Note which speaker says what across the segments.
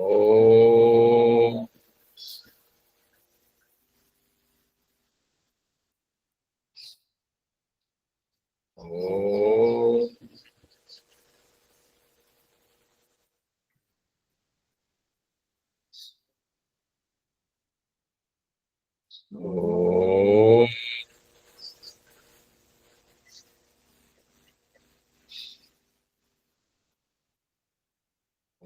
Speaker 1: Om. Om. Om.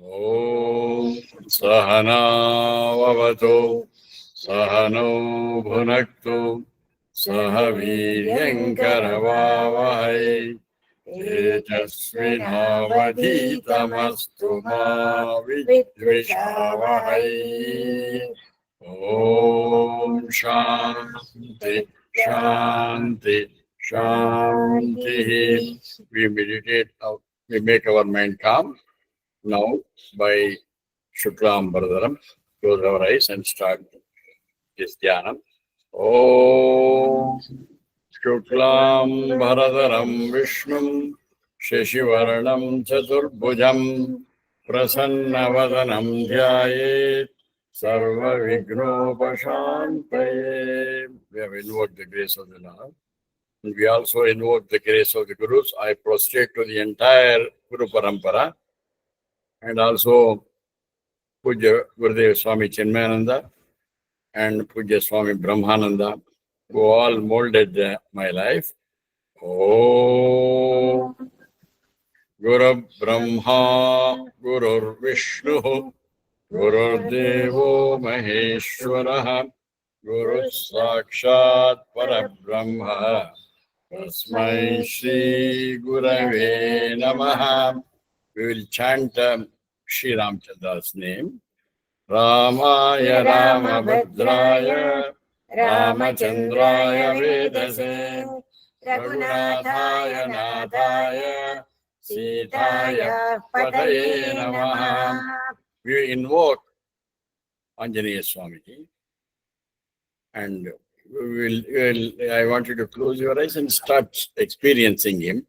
Speaker 1: Om. Sahana vavatu. Sahano bhunaktu. Sahaviryankaravavahai. Tejasvinavadhitamastu ma vidvishavahai. Om Shanti, Shanti, Shanti. We meditate, we make our mind calm now by Shuklam Bharadaram. Close our eyes and start this dhyanam. Om Shuklam Bharadaram Vishnum Sheshivaranam Chaturbhujam Prasannavadanam Dhyayet Sarva Vignopashantaye. We have invoked the grace of the Lord. And we also invoke the grace of the Gurus. I prostrate to the entire Guru Parampara and also Puja Gurudev Swami Chinmayananda and Puja Swami Brahmananda, who all molded my life. Om Guru Brahma Guru Vishnu Guru Devo Maheshwaraha Guru Sakshat Parabrahma Tasmai Shri Gurave Namaha. We will chant Shri Ramchandra's name. Ramaya Ramabhadraya Ramachandraya Vedase Raghunathaya Nathaya Sitaya Pataye Namaha. We invoke Anjaneya Swamiji and I want you to close your eyes and start experiencing him.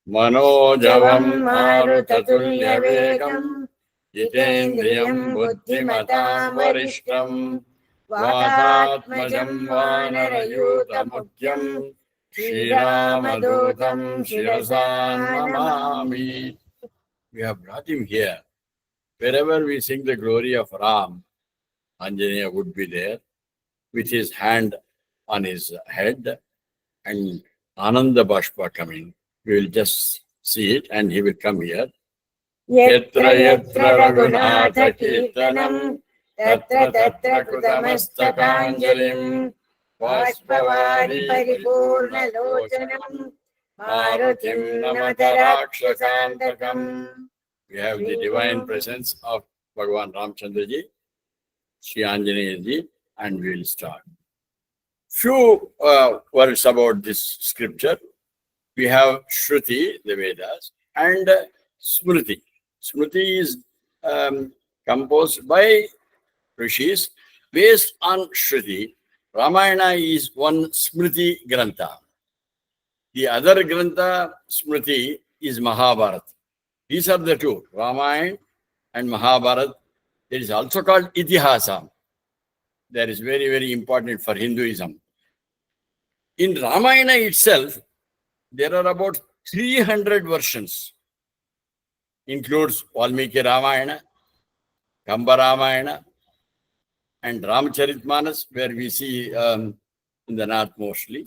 Speaker 1: Manojavam Marutatulya Vegam Jitendriyam Buddhimatam Varishtam Vatatmajam Vanarayutamukhyam Shri Ramadutam Shirasan Namami. We have brought him here. Wherever we sing the glory of Ram, Anjaneya would be there with his hand on his head and Ananda Bashpa coming. We will just see it and he will come here. Yatra yatra raghunatha kirtanam tatra tatra kudamastakanjalim Vashpavari paripurna lochanam Marutim namatarakshasantakam. We have the divine presence of Bhagavan Ramchandraji, Shri Anjaneyaji, and we will start. Few words about this scripture. We have Shruti, the Vedas, and Smriti. Smriti is composed by Rishis based on Shruti. Ramayana is one Smriti Grantha. The other Grantha, Smriti, is Mahabharata. These are the two, Ramayana and Mahabharata. It is also called Itihasa. That is very, very important for Hinduism. In Ramayana itself, there are about 300 versions. Includes Valmiki Ramayana, Kamba Ramayana, and Ramcharitmanas, where we see in the north mostly.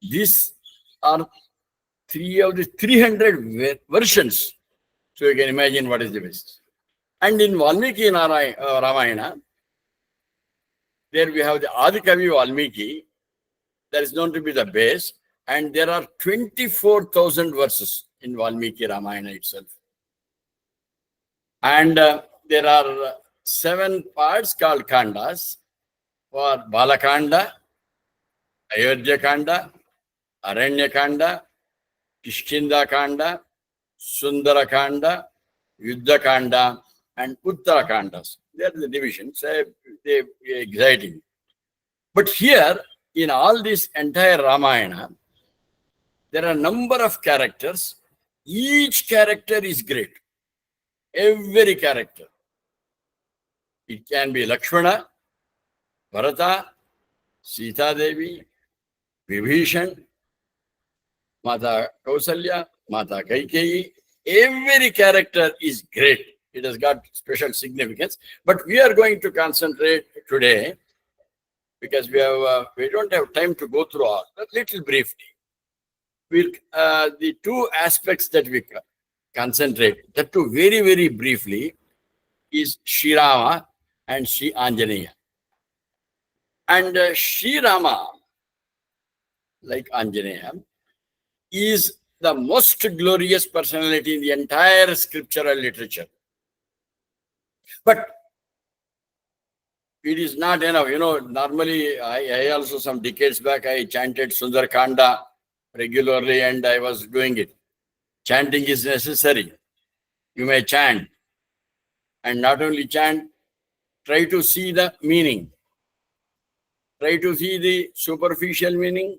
Speaker 1: These are three of the 300 versions. So you can imagine what is the best. And in Valmiki Ramayana, there we have the Adikavi Valmiki, that is known to be the base, and there are 24,000 verses in Valmiki Ramayana itself. And there are 7 parts called Kandas for Balakanda, Ayodhya Kanda, Aranya Kanda, Kishkinda Kanda, Sundara Kanda, Yuddha Kanda, and Uttara Kandas. They are the divisions. They are exciting. But here, in all this entire Ramayana, there are a number of characters. Each character is great. Every character. It can be Lakshmana, Bharata, Sita Devi, Vibhishan, Mata Kausalya, Mata Kaikeyi. Every character is great. It has got special significance. But we are going to concentrate today because we don't have time to go through all. A little briefly, the two aspects that we concentrate, that two very, very briefly, is Sri Rama and Sri Anjaneya. And Sri Rama, like Anjaneya, is the most glorious personality in the entire scriptural literature. But it is not enough. Normally, I also some decades back, I chanted Sundar Kanda regularly and I was doing it. Chanting is necessary. You may chant. And not only chant, try to see the meaning. Try to see the superficial meaning,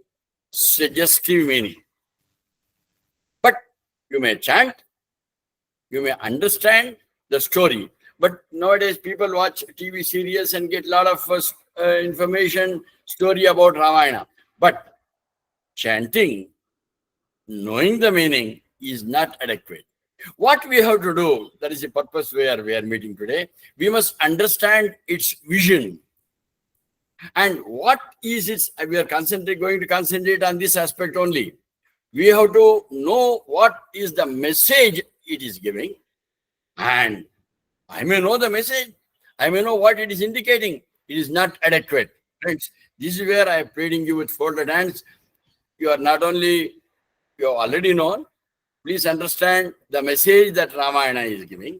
Speaker 1: suggestive meaning. But you may chant, you may understand the story. But nowadays people watch TV series and get a lot of information, story about Ramayana. But chanting, knowing the meaning is not adequate. What we have to do, that is the purpose where we are meeting today, we must understand its vision. And what is its, we are going to concentrate on this aspect only. We have to know what is the message it is giving. And I may know the message, I may know what it is indicating. It is not adequate. Friends, this is where I am pleading you with folded hands. You are not only, you have already known, please understand the message that Ramayana is giving.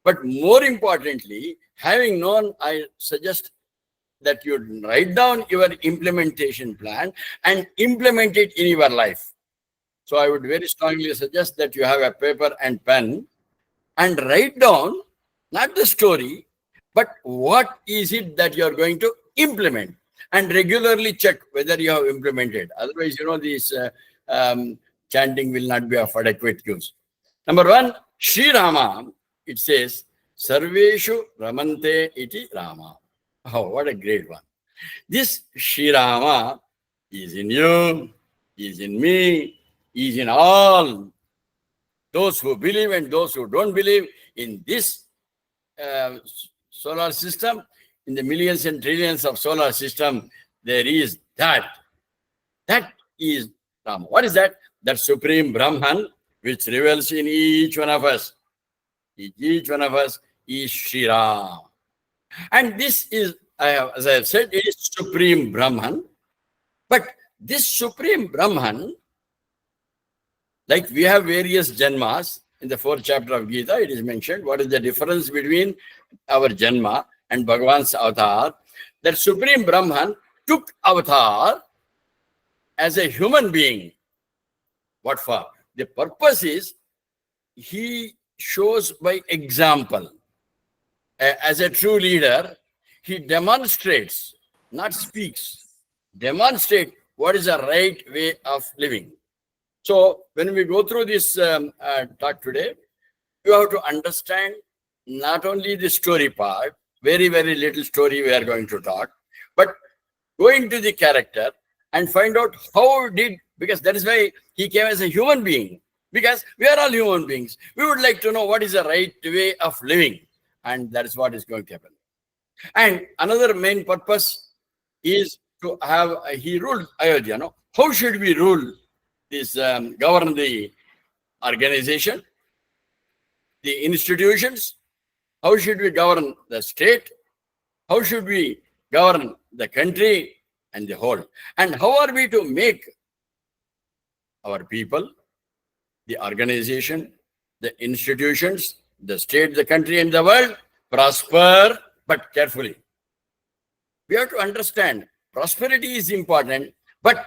Speaker 1: But more importantly, having known, I suggest that you write down your implementation plan and implement it in your life. So I would very strongly suggest that you have a paper and pen and write down not the story, but what is it that you are going to implement, and regularly check whether you have implemented. Otherwise, this chanting will not be of adequate use. Number one, Sri Rama, it says, Sarveshu Ramante iti Rama. Oh, what a great one. This Sri Rama is in you, is in me, is in all those who believe and those who don't believe in this solar system. In the millions and trillions of solar system, there is that. That is Rama. What is that? That supreme Brahman which reveals in each one of us. Each one of us is Sri Ram. And this is, as I have said, it is supreme Brahman. But this supreme Brahman, like we have various janmas, in the 4th chapter of Gita, it is mentioned what is the difference between our janma and Bhagavan's avatar. That supreme Brahman took avatar as a human being. What for? The purpose is he shows by example. As a true leader, he demonstrates, not speaks, demonstrate what is the right way of living. So when we go through this talk today, you have to understand not only the story part, very, very little story we are going to talk, but go into the character and find out how did, because that is why he came as a human being, because we are all human beings. We would like to know what is the right way of living, and that is what is going to happen. And another main purpose is to have, he ruled Ayodhya. No? How should we rule this, govern the organization, the institutions? How should we govern the state? How should we govern the country and the whole? And how are we to make our people, the organization, the institutions, the state, the country, and the world prosper, but carefully. We have to understand prosperity is important, but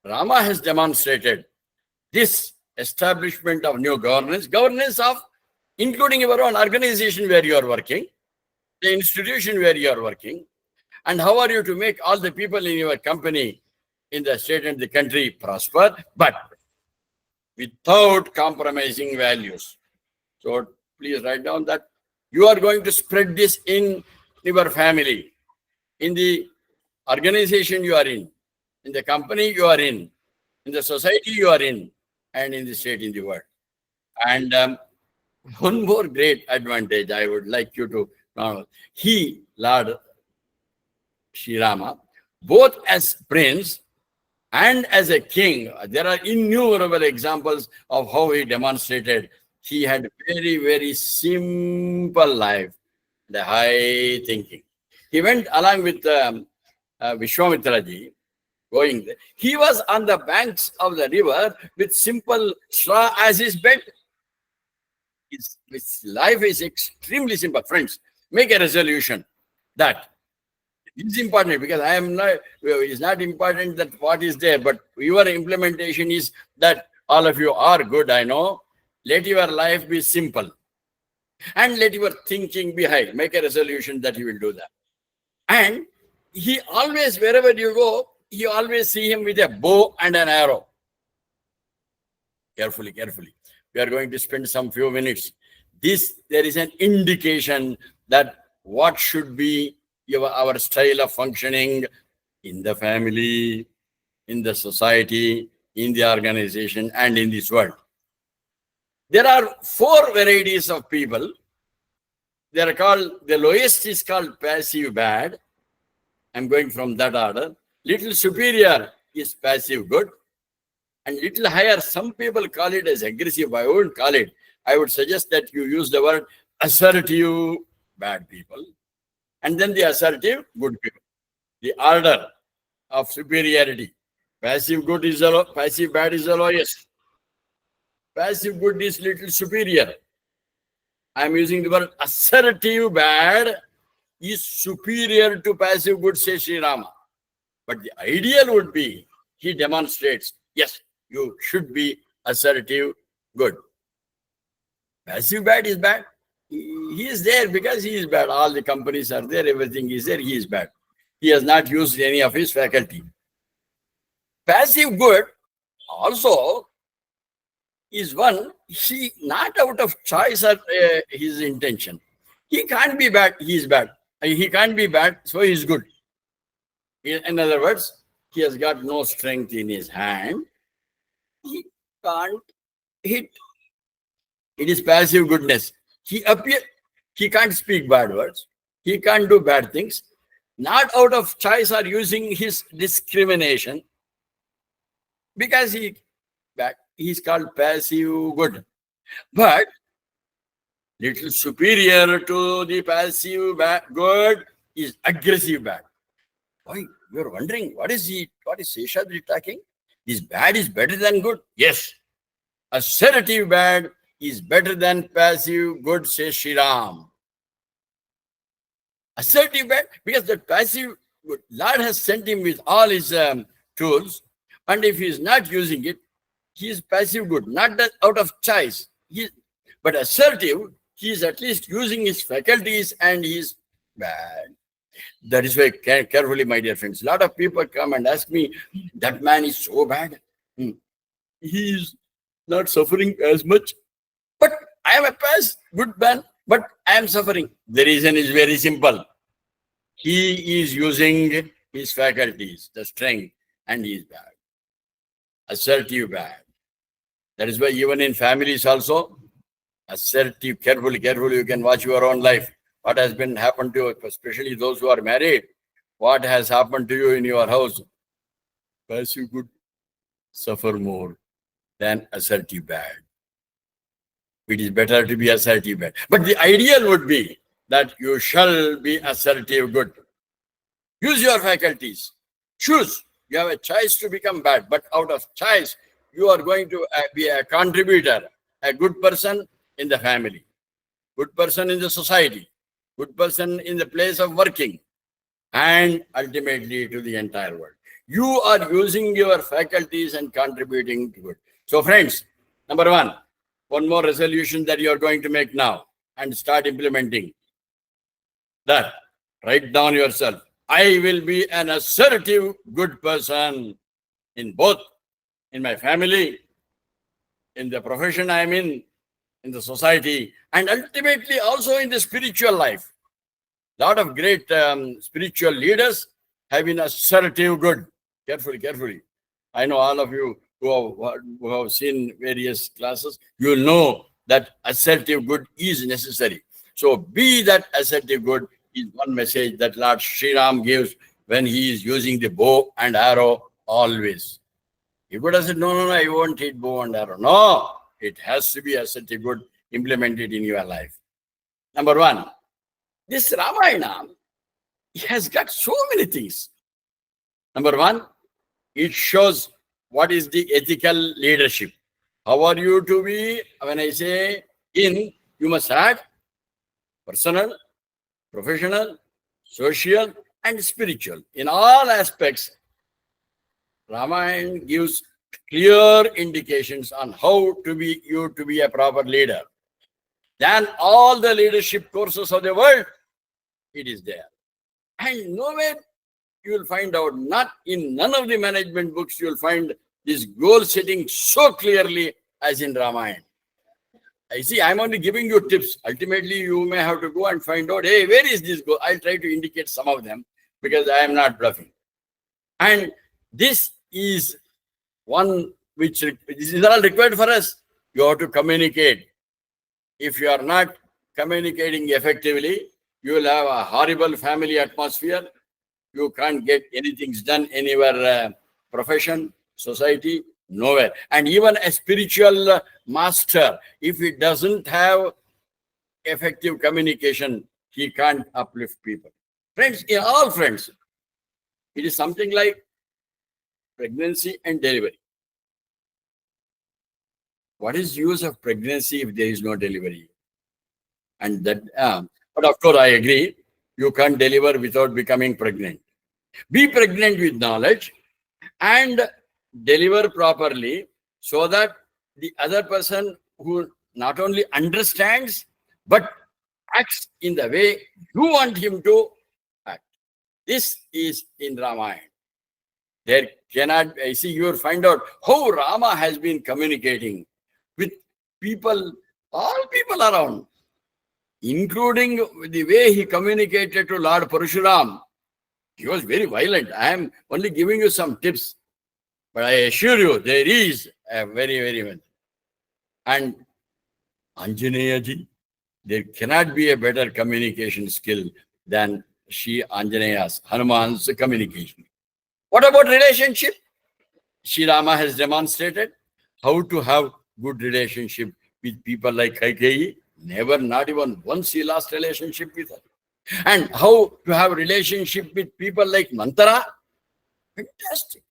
Speaker 1: Rama has demonstrated this establishment of new governance of including your own organization where you are working, the institution where you are working, and how are you to make all the people in your company, in the state and the country prosper, but without compromising values. So please write down that You are going to spread this in your family, in the organization you are in the company you are in the society you are in, and in the state, in the world. And one more great advantage I would like you to know. He, Lord Sri Rama, both as prince and as a king, there are innumerable examples of how he demonstrated. He had very, very simple life, the high thinking. He went along with Vishwamitra ji, going there. He was on the banks of the river with simple straw as his bed. His life is extremely simple. Friends, make a resolution that it's important, because I am not, it's not important that what is there, but your implementation is that all of you are good, I know. Let your life be simple. And let your thinking be high. Make a resolution that you will do that. And he always, wherever you go, you always see him with a bow and an arrow. Carefully, carefully. We are going to spend some few minutes. There is an indication that what should be our style of functioning in the family, in the society, in the organization, and in this world. There are 4 varieties of people. They are called, the lowest is called passive bad. I'm going from that order. Little superior is passive good. And little higher, some people call it as aggressive. I won't call it. I would suggest that you use the word assertive bad people. And then the assertive good people. The order of superiority. Passive good is the passive bad is the lowest. Passive good is little superior. I am using the word assertive bad is superior to passive good, says Sri Rama. But the ideal would be, he demonstrates, yes, you should be assertive good. Passive bad is bad. He is there because he is bad. All the companies are there, everything is there, he is bad. He has not used any of his faculty. Passive good also is one, he not out of choice or his intention. He can't be bad, he is bad. He can't be bad, so he is good. In other words, he has got no strength in his hand. He can't hit. It is passive goodness. He can't speak bad words. He can't do bad things. Not out of choice or using his discrimination. Because he is called passive good. But little superior to the passive bad good is aggressive bad. Why? You're wondering, what is Seshadri talking? This bad is better than good. Yes. Assertive bad is better than passive good, says Sri Ram. Assertive bad, because the passive good, Lord has sent him with all his tools, and if he is not using it, he is passive good, not that out of choice. But assertive, he is at least using his faculties, and he is bad. That is why, carefully, my dear friends, a lot of people come and ask me, that man is so bad. He is not suffering as much. But I am a good man, but I am suffering. The reason is very simple. He is using his faculties, the strength, and he is bad. Assertive bad. That is why even in families also, assertive, carefully, you can watch your own life. What has been happened to you, especially those who are married, what has happened to you in your house? Passive good suffer more than assertive bad. It is better to be assertive bad. But the ideal would be that you shall be assertive good. Use your faculties. Choose. You have a choice to become bad, but out of choice, you are going to be a contributor, a good person in the family, good person in the society, good person in the place of working, and ultimately to the entire world. You are using your faculties and contributing to it. So friends, number one more resolution that you are going to make now and start implementing. That, write down yourself. I will be an assertive good person in both, in my family, in the profession I am in, in the society, and ultimately also in the spiritual life. Lot of great spiritual leaders have been assertive good. Carefully. I know all of you who have seen various classes, you will know that assertive good is necessary. So be that assertive good is one message that Lord Sri Ram gives when he is using the bow and arrow always. If Buddha said, no, I won't hit bow and arrow. No, it has to be assertive good implemented in your life. Number one, this Ramayana has got so many things. Number one, it shows what is the ethical leadership. How are you to be? When I say in, you must add personal, professional, social, and spiritual. In all aspects, Ramayana gives clear indications on how to be you to be a proper leader. Then all the leadership courses of the world, it is there. And nowhere you will find out, not in none of the management books, you will find this goal setting so clearly as in Ramayana. I see, I'm only giving you tips. Ultimately, you may have to go and find out, hey, where is this goal? I'll try to indicate some of them because I am not bluffing. And this is one which this is all required for us. You have to communicate. If you are not communicating effectively, you will have a horrible family atmosphere. You can't get anything done anywhere, profession, society, nowhere. And even a spiritual master, if he doesn't have effective communication, he can't uplift people. Friends, in all friends, it is something like pregnancy and delivery. What is use of pregnancy if there is no delivery? And that, but of course, I agree. You can't deliver without becoming pregnant. Be pregnant with knowledge and deliver properly so that the other person who not only understands but acts in the way you want him to act. This is in Ramayana. There cannot, I see, you will find out how Rama has been communicating with people, all people around, including the way he communicated to Lord Parashuram. He was very violent. I am only giving you some tips, but I assure you there is a very well. And Anjaneya ji, there cannot be a better communication skill than Sri Anjaneya's, Hanuman's communication. What about relationship? Sri Rama has demonstrated how to have good relationship with people like Kaikeyi. Never, not even once he lost relationship with her. And how to have relationship with people like Mantara. Fantastic.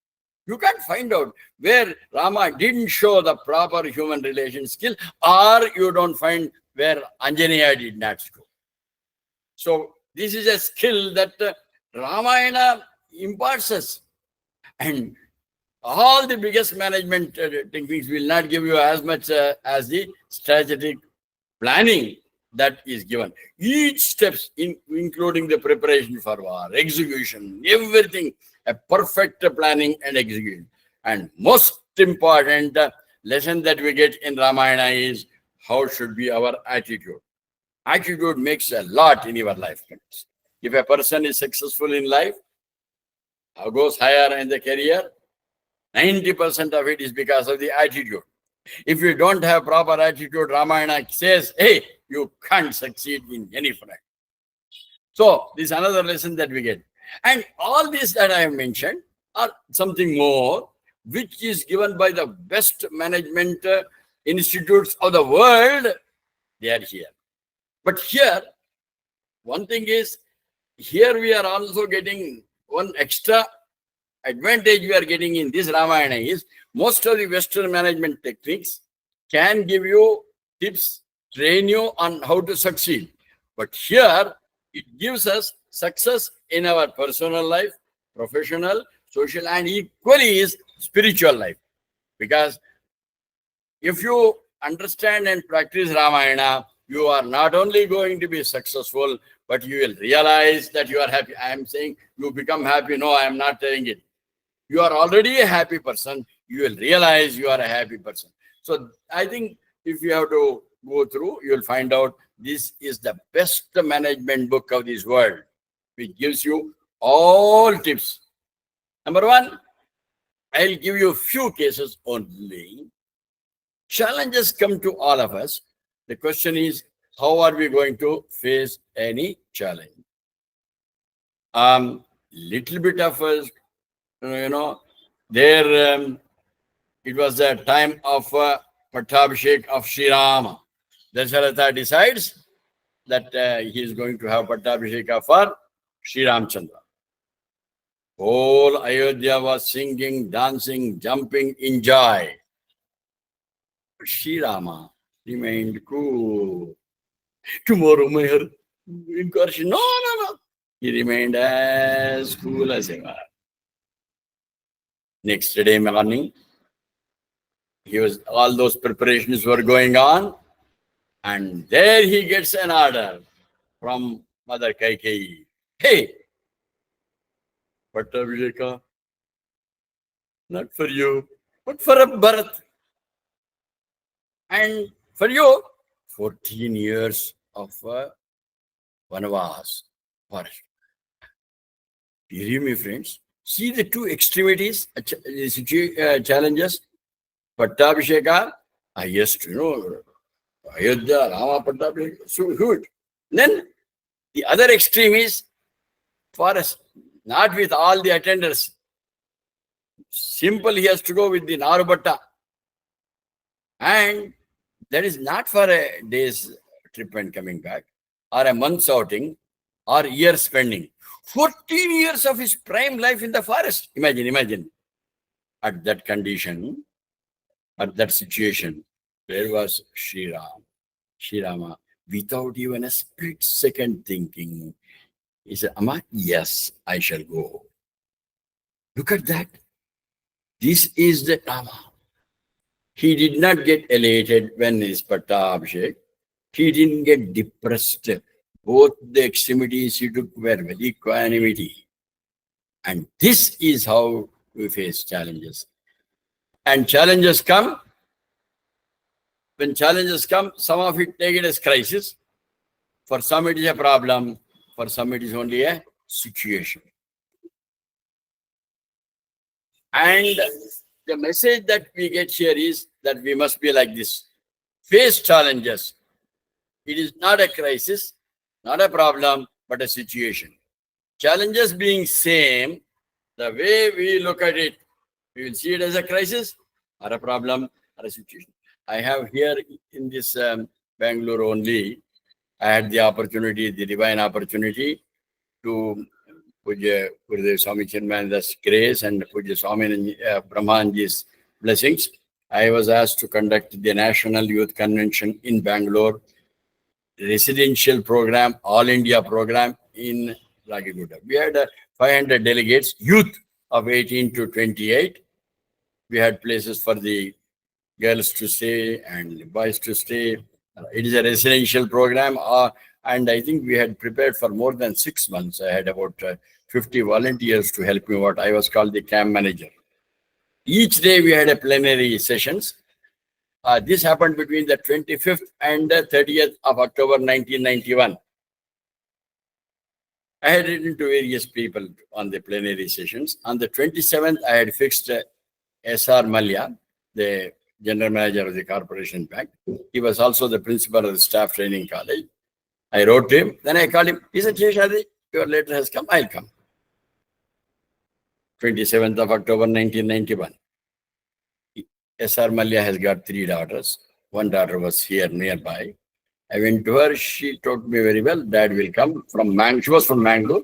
Speaker 1: You can't find out where Rama didn't show the proper human relation skill, or you don't find where Anjaneya did not show. So this is a skill that Ramayana imparts us. And all the biggest management techniques will not give you as much as the strategic planning that is given. Each steps, including the preparation for war, execution, everything, a perfect planning and execution. And most important lesson that we get in Ramayana is how should be our attitude. Attitude makes a lot in your life. If a person is successful in life, goes higher in the career, 90% of it is because of the attitude. If you don't have proper attitude, Ramayana says, hey, you can't succeed in any front. So this is another lesson that we get. And all this that I have mentioned are something more, which is given by the best management institutes of the world. They are here. But here, one thing is, here we are also getting one extra advantage we are getting in this Ramayana is most of the Western management techniques can give you tips, train you on how to succeed. But here, it gives us success in our personal life, professional, social, and equally is spiritual life. Because if you understand and practice Ramayana, you are not only going to be successful, but you will realize that you are happy. I am saying you become happy. No, I am not telling it. You are already a happy person. You will realize you are a happy person. So I think if you have to go through, you will find out this is the best management book of this world, which gives you all tips. Number one, I'll give you a few cases only. Challenges come to all of us. The question is, how are we going to face any challenge? Little bit of us, there it was the time of Pattabhishek of Sri Rama. Dasharatha decides that he is going to have Pattabhisheka for Sri Ramchandra. Whole Ayodhya was singing, dancing, jumping in joy. Sri Rama remained cool. Tomorrow, my incursion. No. He remained as cool as ever. Next day morning, all those preparations were going on, and there he gets an order from Mother Kaikeyi. Hey, Pattabhisheka, not for you, but for a Bharat. And for you, 14 years of Vanavas. You hear me, friends? See the two extremities, challenges. Pattabhisheka, yes, Ayodhya, Rama, Pattabhisheka, so good. Then the other extreme is forest, not with all the attenders. Simple, he has to go with the Narubhatta. And that is not for a day's trip and coming back, or a month's outing, or year spending. 14 years of his prime life in the forest. Imagine. At that condition, at that situation, there was Sri Rama, without even a split second thinking. He said, Amma, yes, I shall go. Look at that. This is the Rama. He did not get elated when his Pattabhishek. He didn't get depressed. Both the extremities he took were very equanimity. And this is how we face challenges. And challenges come. When challenges come, some of it take it as crisis. For some it is a problem. For some it is only a situation. And the message that we get here is that we must be like this. Face challenges. It is not a crisis, not a problem, but a situation. Challenges being same, the way we look at it, we will see it as a crisis or a problem or a situation. I have here in this Bangalore only, I had the opportunity, the divine opportunity to Puja Swami Chinmayanada's grace and Puja Swami Brahmanji's blessings. I was asked to conduct the National Youth Convention in Bangalore, residential program, all India program in Ragiguda. We had 500 delegates, youth of 18 to 28. We had places for the girls to stay and boys to stay. It is a residential program, and I think we had prepared for more than 6 months. I had about 50 volunteers to help me out. I was called the camp manager. Each day we had a plenary sessions. This happened between the 25th and the 30th of October 1991. I had written to various people on the plenary sessions. On the 27th, I had fixed S.R. Malya, the general manager of the Corporation Bank. He was also the principal of the staff training college. I wrote to him. Then I called him. He said, Seshadri, your letter has come. I'll come. 27th of October 1991. S.R. Malya has got 3 daughters. One daughter was here nearby. I went to her. She told me very well, Dad will come from Mangalore. She was from Mangalore.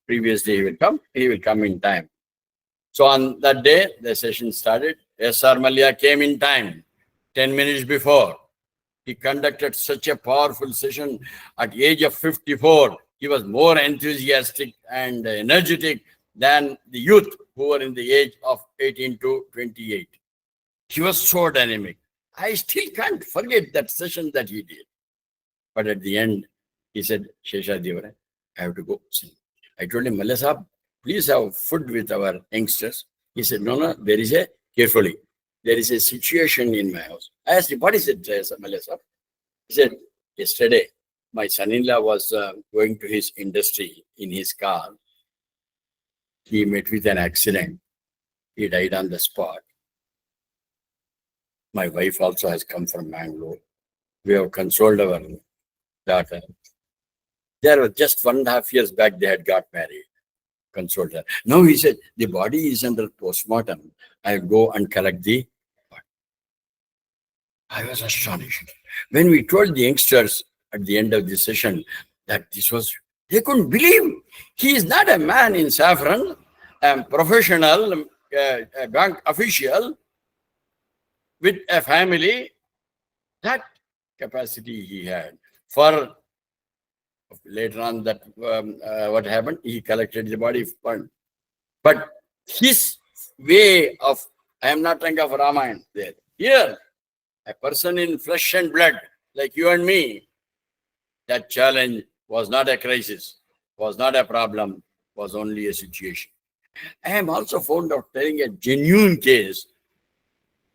Speaker 1: Previous day he will come. He will come in time. So on that day, the session started. S.R. Malya came in time, 10 minutes before. He conducted such a powerful session. At the age of 54, he was more enthusiastic and energetic than the youth who were in the age of 18 to 28. He was so dynamic. I still can't forget that session that he did. But at the end, he said, Seshadri, I have to go sing. I told him, Malya Sahab, please have food with our youngsters. He said, no, there is a situation in my house. I asked him, what is it, Malya Sahab? He said, yesterday, my son-in-law was going to his industry in his car. He met with an accident. He died on the spot. My wife also has come from Bangalore. We have consoled our daughter. There was just 1.5 years back, they had got married. Consoled her. Now he said, the body is under postmortem. I'll go and collect the body. I was astonished. When we told the youngsters at the end of the session that this was, they couldn't believe. He is not a man in saffron, a professional, a bank official with a family. That capacity he had. For later on, that what happened? He collected the body fund. But his way of, I am not talking of Ramayana there. Here, a person in flesh and blood, like you and me, that challenge was not a crisis, was not a problem, was only a situation. I am also found out telling a genuine case.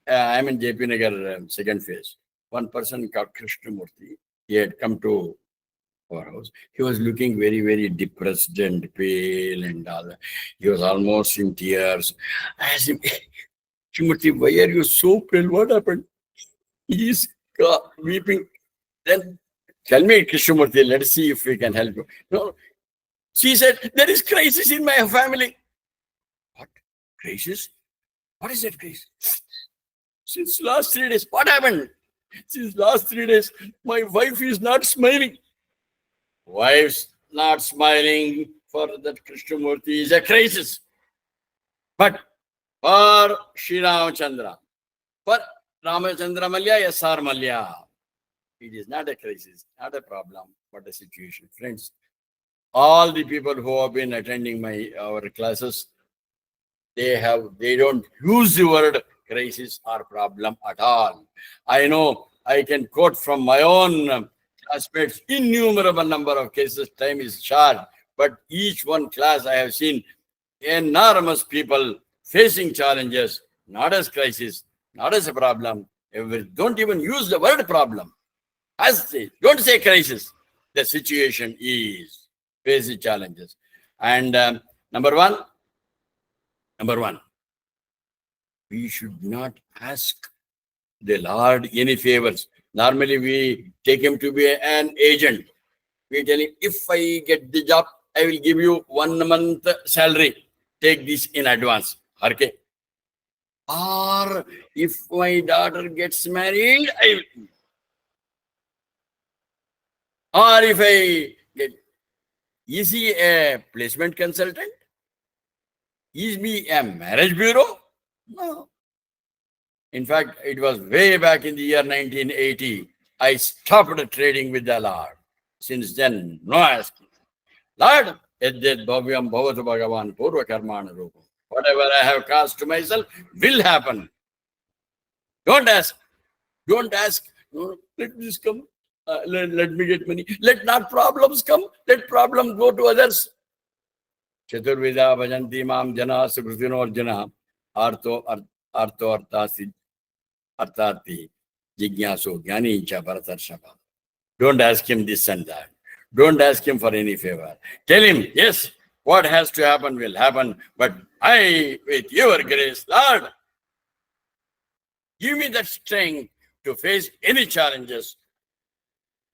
Speaker 1: I am in JP Nagar, second phase. One person called Krishnamurti, he had come to our house. He was looking very, very depressed and pale and all. He was almost in tears. I asked him, Krishnamurti, why are you so pale? What happened? He is weeping. Then tell me, Krishnamurti, let's see if we can help you. No. She said, there is crisis in my family. What? Crisis? What is that crisis? Since last 3 days. What happened? Since last 3 days, my wife is not smiling. Wife's not smiling for that Krishnamurti is a crisis. But for Sri Ramachandra, for Ramachandra Malya, SR Malya, it is not a crisis, not a problem, but a situation. Friends, all the people who have been attending our classes, they don't use the word crisis or problem at all. I know I can quote from my own classmates innumerable number of cases. Time is short, but each one class I have seen enormous people facing challenges, not as crisis, not as a problem. Don't even use the word problem. Don't say crisis. The situation is facing challenges. And number one, we should not ask the Lord any favors. Normally, we take him to be an agent. We tell him, if I get the job, I will give you 1 month salary. Take this in advance. Okay. Or if my daughter gets married, I will. Or if I get, is he a placement consultant? Is he a marriage bureau? No. In fact, it was way back in the year 1980. I stopped trading with the Lord. Since then, no asking. Lord, whatever I have caused to myself will happen. Don't ask. Don't ask. No, let this come. Let me get money. Let not problems come. Let problems go to others. Chaturvida bhajanti mam jana sukrutino arjuna artho arthati jignaso jnani cha bharatarshava. Don't ask him this and that. Don't ask him for any favor. Tell him, yes, what has to happen will happen, but I, with your grace, Lord, give me that strength to face any challenges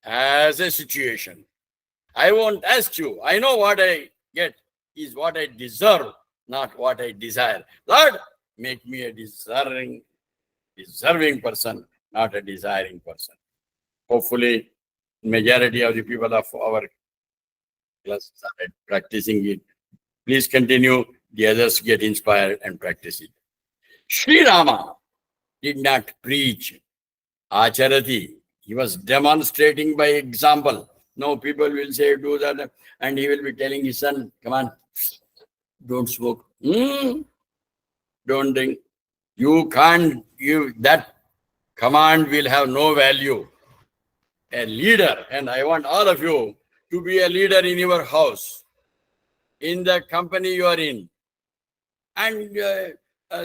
Speaker 1: as a situation. I won't ask you. I know what I get is what I deserve, not what I desire. Lord, make me a deserving person, not a desiring person. Hopefully, majority of the people of our class started practicing it. Please continue. The others get inspired and practice it. Sri Rama did not preach acharati. He was demonstrating by example. No, people will say, do that. And he will be telling his son, come on, don't smoke. Don't drink. You can't, that command will have no value. A leader, and I want all of you to be a leader in your house, in the company you are in. And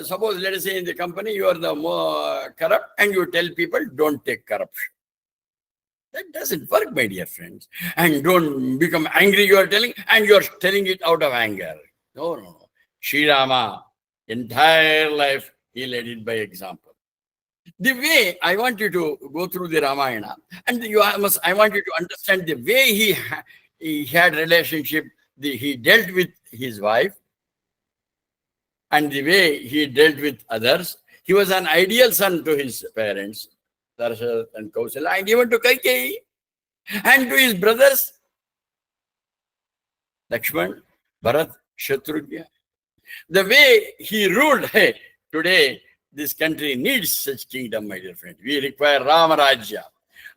Speaker 1: suppose, let us say in the company, you are the more corrupt and you tell people, don't take corruption. That doesn't work, my dear friends. And don't become angry, you are telling, and you are telling it out of anger. No, no, no. Sri Rama, entire life, he led it by example. The way I want you to go through the Ramayana, and I want you to understand the way he had relationship, he dealt with his wife, and the way he dealt with others. He was an ideal son to his parents, Darshan and Kausala, and even to Kaikeyi, and to his brothers, Lakshman, Bharat, Shatrugna. The way he ruled, hey, today this country needs such kingdom, my dear friend. We require Rama Rajya.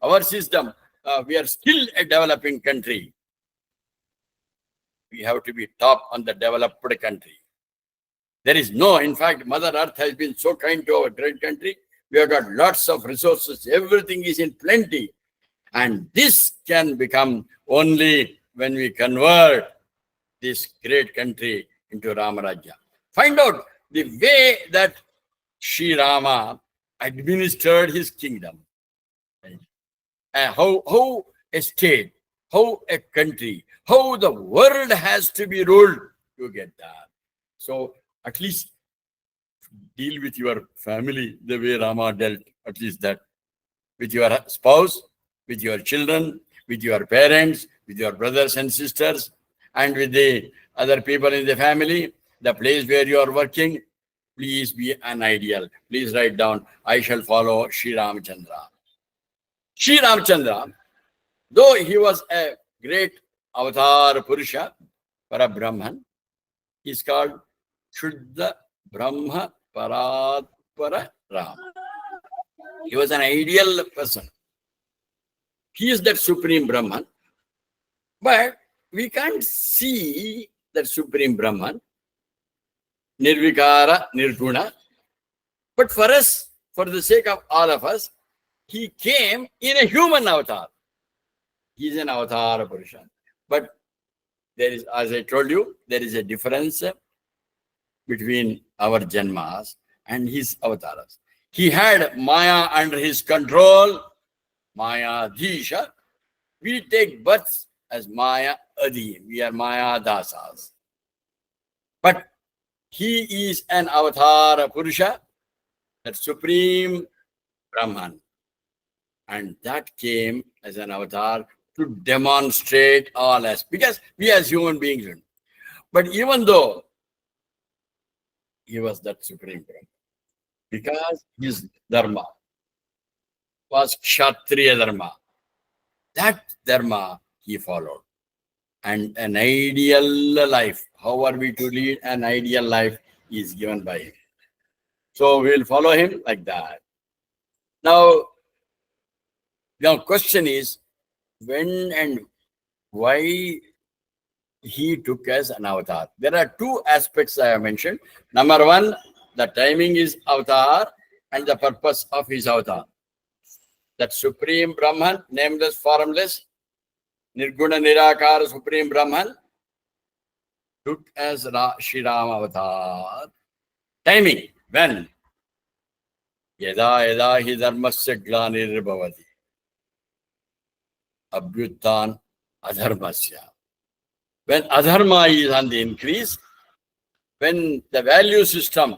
Speaker 1: Our system, we are still a developing country. We have to be top on the developed country. There is no, in fact, Mother Earth has been so kind to our great country. We have got lots of resources. Everything is in plenty. And this can become only when we convert this great country into Ramarajya. Find out the way that Sri Rama administered his kingdom. How a state, how a country, how the world has to be ruled to get that. So at least deal with your family the way Rama dealt, at least that. With your spouse, with your children, with your parents, with your brothers and sisters, and with the other people in the family, the place where you are working. Please be an ideal. Please write down, I shall follow Sri Ramachandra. Sri Ramachandra, though he was a great avatar Purusha, Parabrahman, he is called Shuddha Brahma Paratpara Ram. He was an ideal person. He is that supreme Brahman, but we can't see that supreme Brahman, Nirvikara, Nirguna. But for us, for the sake of all of us, he came in a human avatar. He is an avatar Purusha. But there is, as I told you, there is a difference between our Janmas and his avatars. He had Maya under his control, Maya Dhisha. We take births as Maya Adi. We are Maya Dasas. But he is an avatar Purusha, that supreme Brahman. And that came as an avatar to demonstrate all us, because we as human beings. But even though he was that supreme Brahman, because his dharma was Kshatriya dharma, that dharma he followed. And an ideal life, how are we to lead an ideal life, is given by him. So we will follow him like that. Now question is, when and why he took as an avatar? There are two aspects I have mentioned. Number one, the timing is avatar and the purpose of his avatar. That supreme Brahman, nameless, formless, Nirguna Nirakara supreme Brahman, took as Sri Rama avatar. Timing, when? Yada yada hi dharmasya glanir bhavati abhyuttan adharmasya. When adharma is on the increase, when the value system,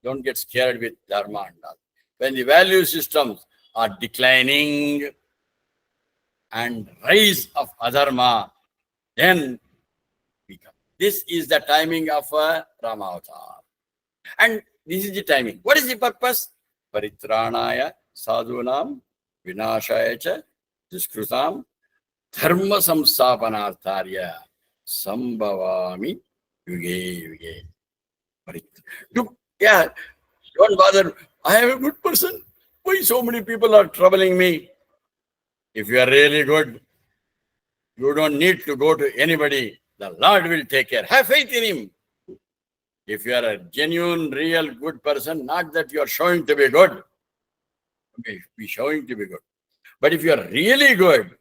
Speaker 1: don't get scared with dharma and all. When the value systems are declining and rise of adharma, then we come. This is the timing of a Rama avatar. And this is the timing. What is the purpose? Paritranaya sadhunam vinashaya cha duskrutam dharma samsthapanartharya sambhavami yuge yuge. Yeah, don't bother. I am a good person. Why so many people are troubling me? If you are really good, you don't need to go to anybody. The Lord will take care. Have faith in him. If you are a genuine, real good person, not that you are showing to be good, okay, be showing to be good. But if you are really good,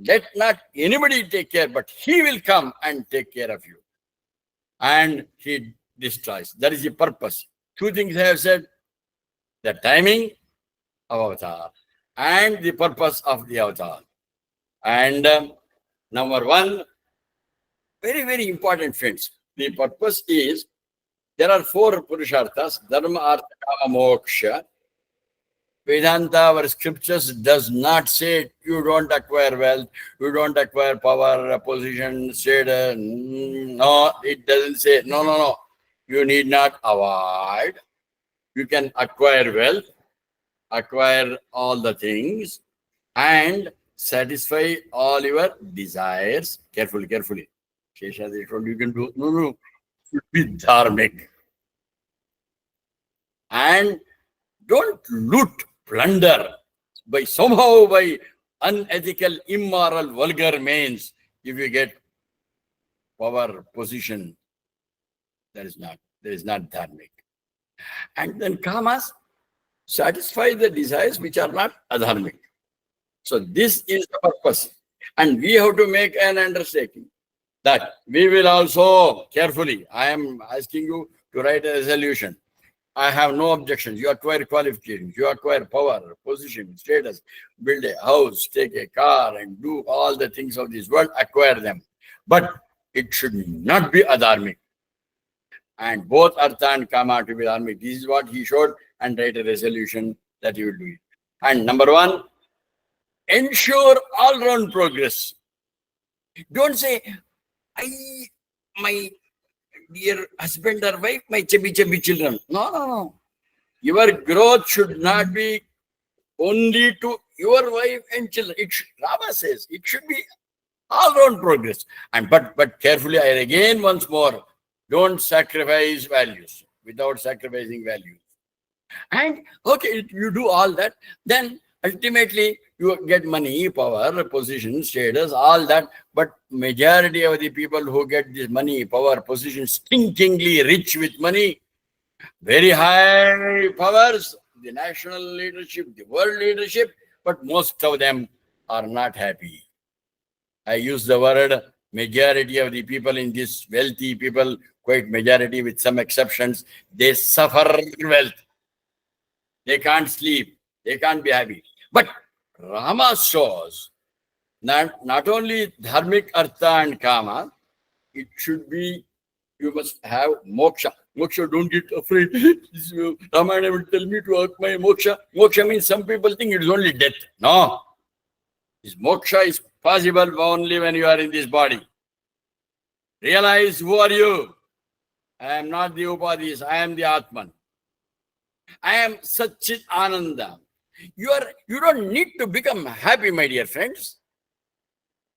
Speaker 1: let not anybody take care, but he will come and take care of you. And he destroys. That is the purpose. Two things I have said: the timing of avatar and the purpose of the avatar. And number one, very, very important, friends. The purpose is, there are four Purusharthas: Dharma, Artha, Kama, Moksha. Vedanta, our scriptures, does not say you don't acquire wealth, you don't acquire power, position, status. No, it doesn't say. No, no, no. You need not avoid. You can acquire wealth, acquire all the things, and satisfy all your desires. Carefully, carefully. Seshadri told you can do. No, no. Should be dharmic. And don't loot, plunder by somehow by unethical, immoral, vulgar means. If you get power, position, that is not dharmic. And then kamas, satisfy the desires which are not adharmic. So this is the purpose. And we have to make an undertaking that we will also carefully, I am asking you to write a resolution. I have no objections. You acquire qualifications, you acquire power, position, status, build a house, take a car, and do all the things of this world, acquire them. But it should not be adharmic. And both artha and kama to be dharmic. This is what he showed, and write a resolution that he will do it. And number one, ensure all-round progress. Don't say, my dear husband or wife, my chubby children. No, no, no. Your growth should not be only to your wife and children. Rama says it should be all-round progress. And but carefully, I again once more, don't sacrifice values without sacrificing values. And okay, you do all that, then ultimately you get money, power, position, status, all that. But majority of the people who get this money, power, position, stinkingly rich with money, very high powers, the national leadership, the world leadership, but most of them are not happy. I use the word majority of the people in this wealthy people, quite majority with some exceptions, they suffer wealth. They can't sleep. They can't be happy. But Rama shows not only dharmic, artha and kama, it should be, you must have moksha. Moksha, don't get afraid. Ramayana will tell me to acquire moksha. Moksha means some people think it is only death. No. This moksha is possible only when you are in this body. Realize who are you. I am not the upadhis. I am the Atman. I am Satchit Ananda. You don't need to become happy, my dear friends.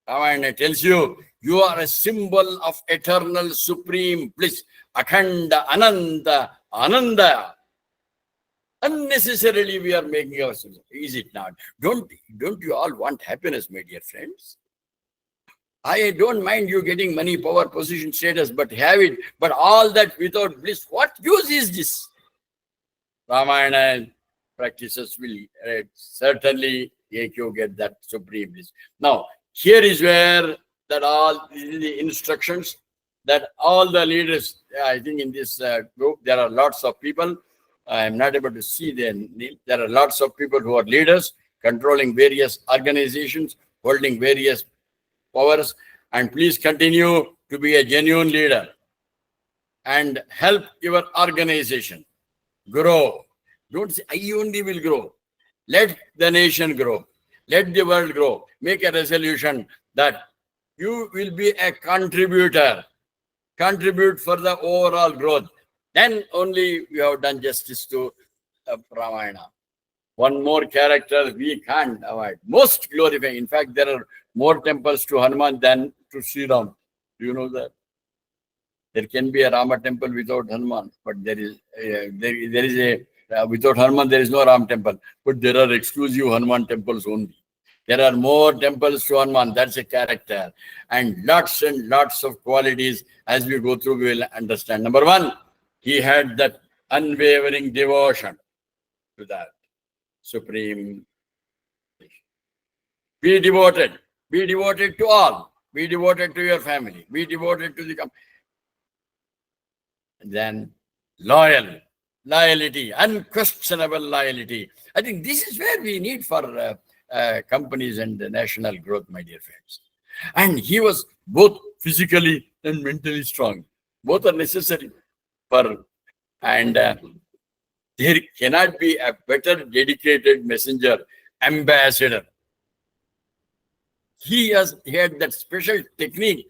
Speaker 1: Ramayana tells you, you are a symbol of eternal supreme bliss. Akhanda, Ananda, Ananda. Unnecessarily we are making ourselves. Is it not? Don't you all want happiness, my dear friends? I don't mind you getting money, power, position, status, but have it. But all that without bliss, what use is this? Ramayana practices will certainly make you get that supreme bliss. Now, here is where that all the instructions that all the leaders, I think in this group, there are lots of people. I am not able to see them. There are lots of people who are leaders, controlling various organizations, holding various powers. And please continue to be a genuine leader and help your organization grow. Don't say, I only will grow. Let the nation grow. Let the world grow. Make a resolution that you will be a contributor. Contribute for the overall growth. Then only we have done justice to Ramayana. One more character we can't avoid. Most glorifying. In fact, there are more temples to Hanuman than to Sri Ram. Do you know that? There can be a Rama temple without Hanuman, but there is a without Hanuman there is no Ram temple. But there are exclusive Hanuman temples only. There are more temples to Hanuman. That's a character, and lots of qualities. As we go through, we will understand. Number one, he had that unwavering devotion to that supreme. Be devoted. Be devoted to all. Be devoted to your family. Be devoted to the company. Then loyal. loyalty, unquestionable loyalty. I think this is where we need for companies and the national growth, my dear friends. And he was both physically and mentally strong. Both are necessary for, and there cannot be a better dedicated messenger, ambassador. He had that special technique,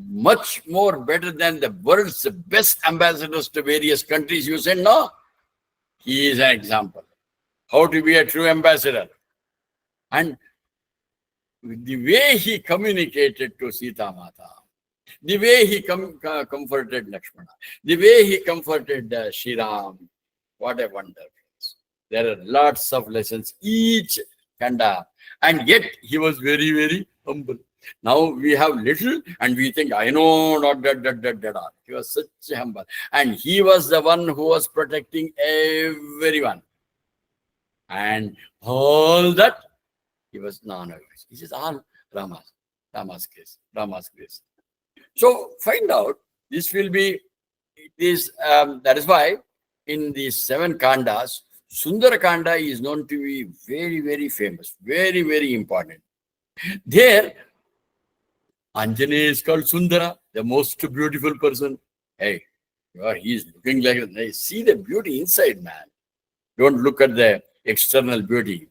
Speaker 1: much more better than the world's best ambassadors to various countries. You said no. He is an example. How to be a true ambassador. And the way he communicated to Sita Mata, the way he comforted Lakshmana, the way he comforted Shri Ram, what a wonder. There are lots of lessons, each kanda, and yet he was very, very humble. Now we have little and we think, I know, not that. He was such a humble. And he was the one who was protecting everyone. And all that, he was non-averse. This is all Rama's grace. So find out, this will be, that is why in these 7 kandas, Sundara Kanda is known to be very, very famous, very, very important. There, Anjaneya is called Sundara, the most beautiful person. Hey, he is looking like, see the beauty inside, man. Don't look at the external beauty.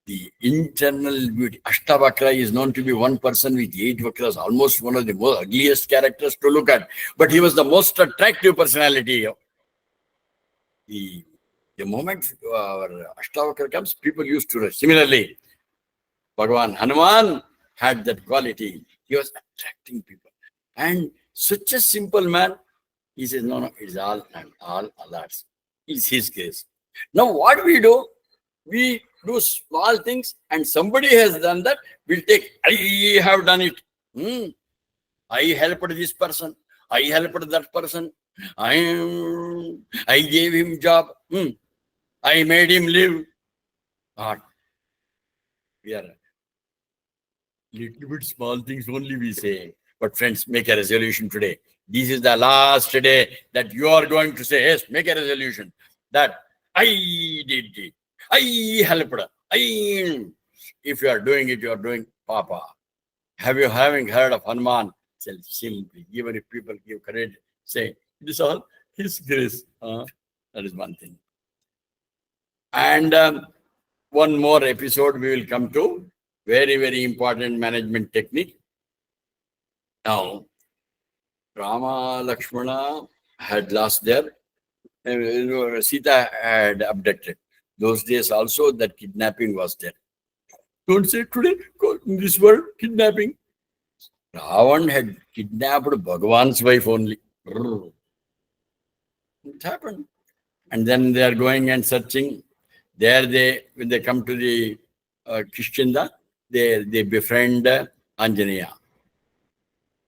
Speaker 1: The internal beauty. Ashtavakra is known to be one person with 8 vakras, almost one of the most ugliest characters to look at. But he was the most attractive personality. The moment our Ashtavakra comes, people used to rush. Similarly, Bhagavan Hanuman had that quality. He was attracting people. And such a simple man, he says, no, it's all Allah's. It's His grace. Now what we do? We do small things and somebody has done that, we'll take, I have done it. I helped this person. I helped that person. I gave him job. I made him live. We are little bit small things only we say. But friends, make a resolution today. This is the last day that you are going to say, yes, make a resolution that I did it. I helped. If you are doing it, you are doing Papa. Having heard of Hanuman? Simply, even if people give credit, say, it is all His grace. That is one thing. And one more episode we will come to. Very, very important management technique. Now, Rama, Lakshmana had lost their, Sita had abducted. Those days also that kidnapping was there. Don't say today, in this world, kidnapping. Ravan had kidnapped Bhagavan's wife only. It happened. And then they are going and searching. There when they come to the Kishkinda, they befriend Anjaneya.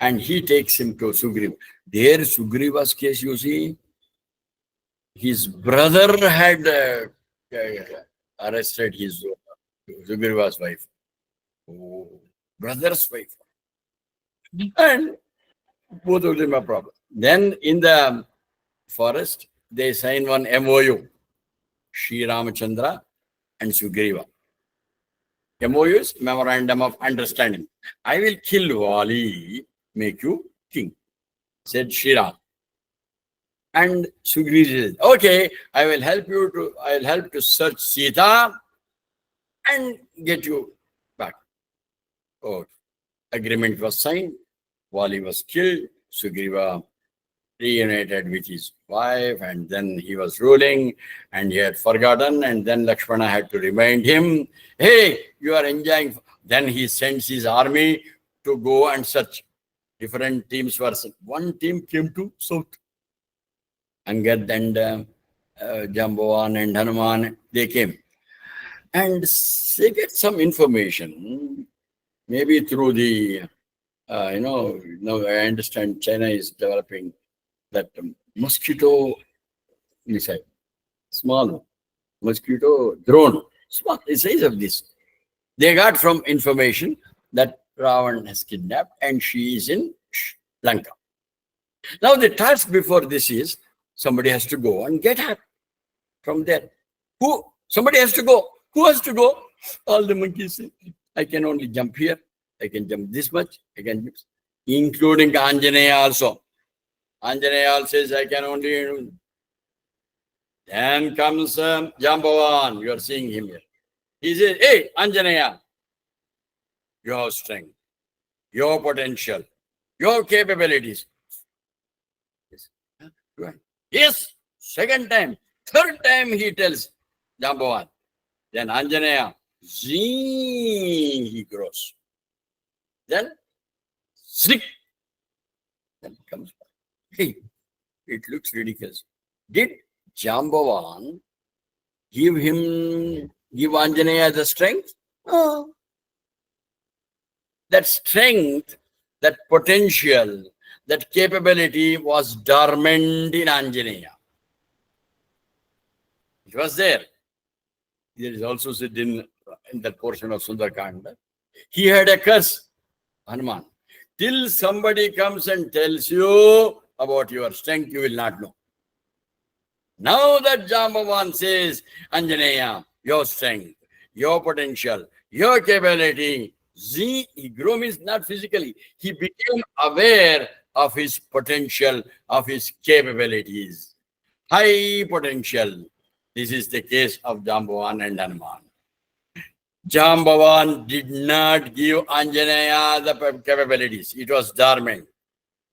Speaker 1: And he takes him to Sugriva. There, Sugriva's case, you see, his brother had arrested his Sugriva's wife. Brother's wife. And both of them are problem. Then in the forest, they sign one MOU. Sri Ramachandra and Sugriva. MOU is Memorandum of Understanding. I will kill Wali, make you king, said Sri Ram. And Sugriva said, okay, I will help to search Sita and get you back. Oh, agreement was signed. Wali was killed. Sugriva reunited with his wife, and then he was ruling and he had forgotten, and then Lakshmana had to remind him, hey, you are enjoying. Then he sends his army to go and search. Different teams were sent. One team came to south. Angad and Jambavan and Hanuman, they came. And they get some information, maybe through the, now I understand China is developing that mosquito missile, small mosquito drone, small, the size of this. They got from information that Ravan has kidnapped and she is in Lanka. Now the task before this is somebody has to go and get her from there. Who? Somebody has to go. Who has to go? All the monkeys say, I can only jump here. I can jump this much. I can jump, including Anjaneya also. Anjaneya says, I can only. Then comes Jambavan. You are seeing him here. He says, hey, Anjaneya, your strength, your potential, your capabilities. Yes, second time, third time he tells Jambavan. Then Anjaneya, he grows. Then, zik, then comes back. Hey, it looks ridiculous. Did Jambavan give Anjaneya the strength? No. That strength, that potential, that capability was dormant in Anjaneya. It was there. There is also said in that portion of Sundarkanda. He had a curse, Hanuman. Till somebody comes and tells you about your strength, you will not know. Now that Jambavan says, Anjaneya, your strength, your potential, your capability, he grew means not physically. He became aware of his potential, of his capabilities. High potential. This is the case of Jambavan and Hanuman. Jambavan did not give Anjaneya the capabilities. It was dormant.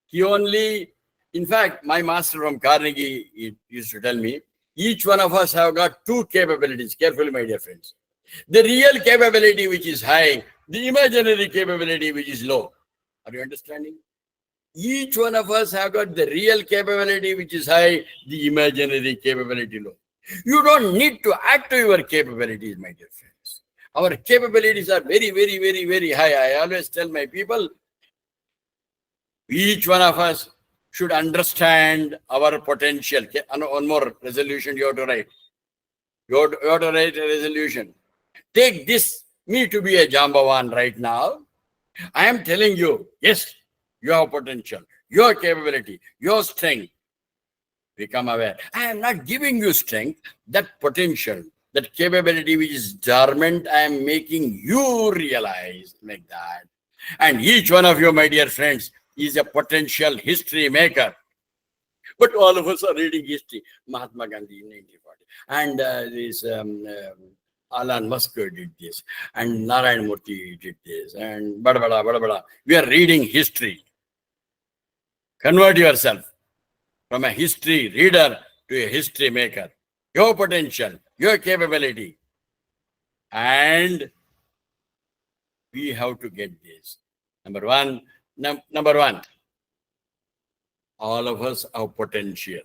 Speaker 1: He only, in fact, my master from Carnegie used to tell me, each one of us have got two capabilities. Carefully, my dear friends. The real capability which is high, the imaginary capability which is low. Are you understanding? Each one of us have got the real capability which is high, the imaginary capability low. You don't need to add to your capabilities, my dear friends. Our capabilities are very, very, very, very high. I always tell my people, each one of us should understand our potential. One more resolution you have to write. You have to write a resolution. Take this, me to be a Jambavan right now. I am telling you, yes, you have potential, your capability, your strength. Become aware. I am not giving you strength, that potential, that capability which is dormant, I am making you realize like that. And each one of you, my dear friends, is a potential history maker. But all of us are reading history. Mahatma Gandhi in 1940. And Elon Musk did this. And Narayan Murthy did this. And bada bada bada bada. We are reading history. Convert yourself from a history reader to a history maker. Your potential, your capability. And we have to get this. Number one, all of us have potential.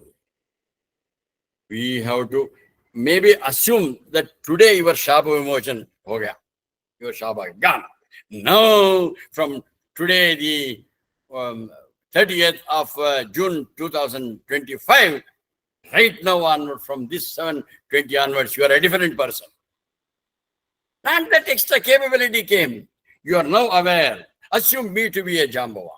Speaker 1: We have to maybe assume that today your sharp emotion, your sharp gone. Now, from today, the 30th of June 2025, right now onward, from this 7:20 onwards, you are a different person. And that extra capability came. You are now aware. Assume me to be a Jambavan.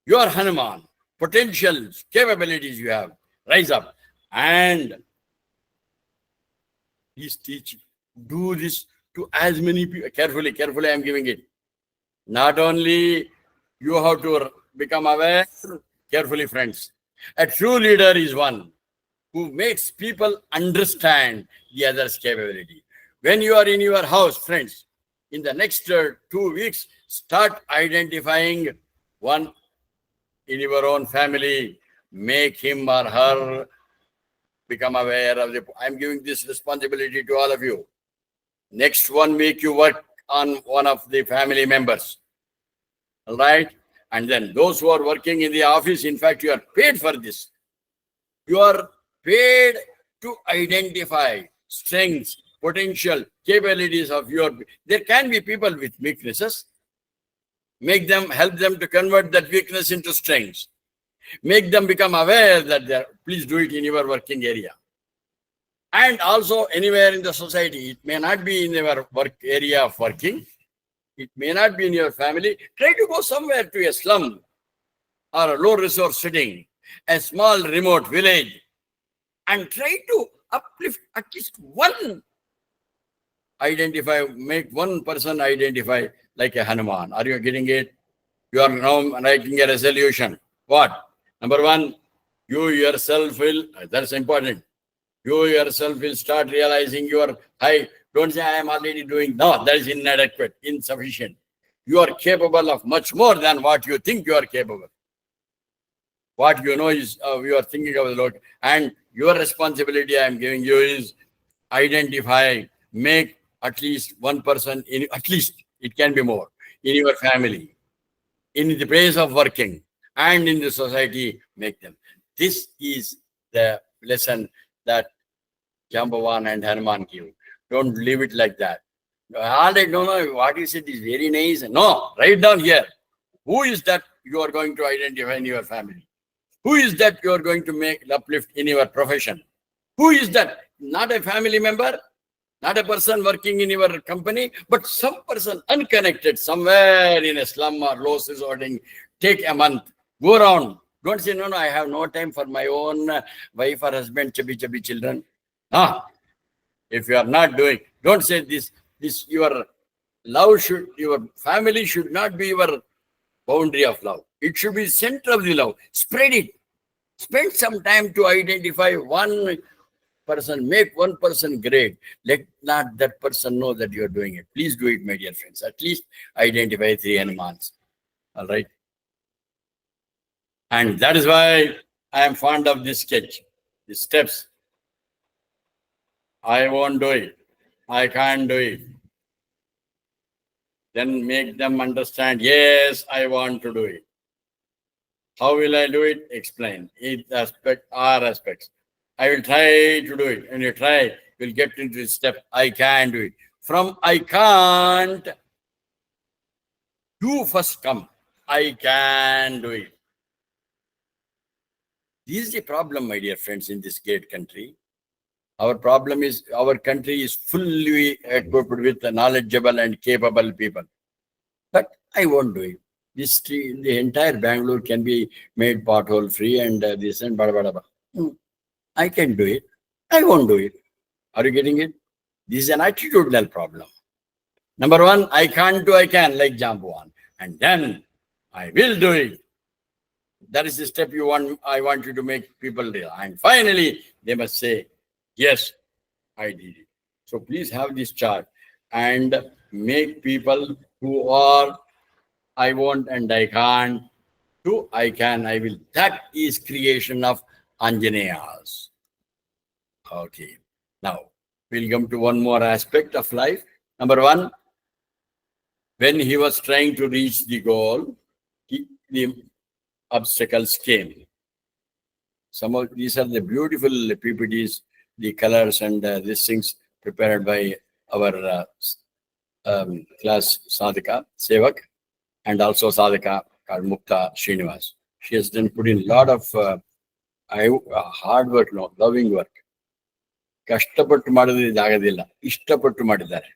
Speaker 1: You are Hanuman. Potentials, capabilities you have. Rise up. And please teach. Do this to as many people. Carefully, I am giving it. Not only you have to become aware. Carefully, friends. A true leader is one who makes people understand the other's capability. When you are in your house, friends, in the next 2 weeks, start identifying one in your own family. Make him or her become aware of I'm giving this responsibility to all of you. Next 1 week, you work on one of the family members. All right? And then those who are working in the office, in fact, you are paid for this. You are paid to identify strengths, potential, capabilities of your. There can be people with weaknesses. Help them to convert that weakness into strengths. Make them become aware that please do it in your working area. And also anywhere in the society. It may not be in your work area of working. It may not be in your family. Try to go somewhere to a slum. or a low resource setting, a small remote village, and try to uplift at least one, make one person identify like a Hanuman. Are you getting it? You are now making a resolution. What? Number one, you yourself will, that's important. You yourself will start realizing your high. Don't say, I am already doing. No, that is inadequate, insufficient. You are capable of much more than what you think you are capable. What you know is you are thinking of the Lord. And your responsibility I am giving you is identify, make at least one person, at least it can be more, in your family, in the place of working, and in the society, make them. This is the lesson that Jambavan and Hanuman give. Don't leave it like that. All right, no, what you said is very nice. No, write down here. Who is that you are going to identify in your family? Who is that you are going to make uplift in your profession? Who is that? Not a family member, not a person working in your company, but some person unconnected somewhere in a slum or low resorting. Take a month, go around. Don't say, no, I have no time for my own wife or husband, chubby children. If you are not doing, don't say this, your family should not be your boundary of love. It should be center of the love. Spread it. Spend some time to identify one person, make one person great. Let not that person know that you are doing it. Please do it, my dear friends. At least identify 3 Hanumans. All right. And that is why I am fond of this sketch, the steps. I won't do it. I can't do it. Then make them understand, yes, I want to do it. How will I do it? Explain. Each aspect, our aspects. I will try to do it. When you try, you'll get into the step, I can do it. From I can't, you first come. I can do it. This is the problem, my dear friends, in this great country. Our problem is our country is fully equipped with knowledgeable and capable people. But I won't do it. The entire Bangalore can be made pothole free and this and blah, blah, blah. I can do it. I won't do it. Are you getting it? This is an attitudinal problem. Number one, I can't do, I can, like Jambuan. And then I will do it. That is the step I want you to make people realize. And finally, they must say, yes, I did it. So please have this chart and make people who are I won't and I can't to I can, I will. That is creation of Anjaneyas. Okay. Now, we'll come to one more aspect of life. Number one, when he was trying to reach the goal, the obstacles came. Some of these are the beautiful PPTs, the colors and these things prepared by our class Sadhika, Sevak, and also Sadhika called Mukta Srinivas. She has then put in a lot of hard work, loving work. ಕಷ್ಟಪಟ್ಟು ಮಾಡೋದು ಇದಾಗೋದಿಲ್ಲ, ಇಷ್ಟಪಟ್ಟು ಮಾಡಿದ್ದಾರೆ.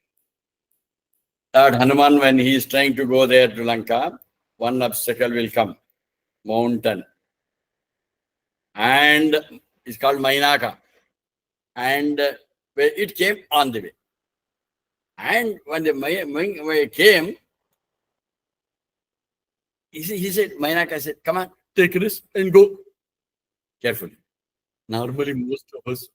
Speaker 1: Lord Hanuman, when he is trying to go there to Lanka, one obstacle will come, mountain. And it's called Mainaka. And it came on the way. And when the way came, he said, Mainaka said, come on, take risk and go. Carefully. Normally, most of us,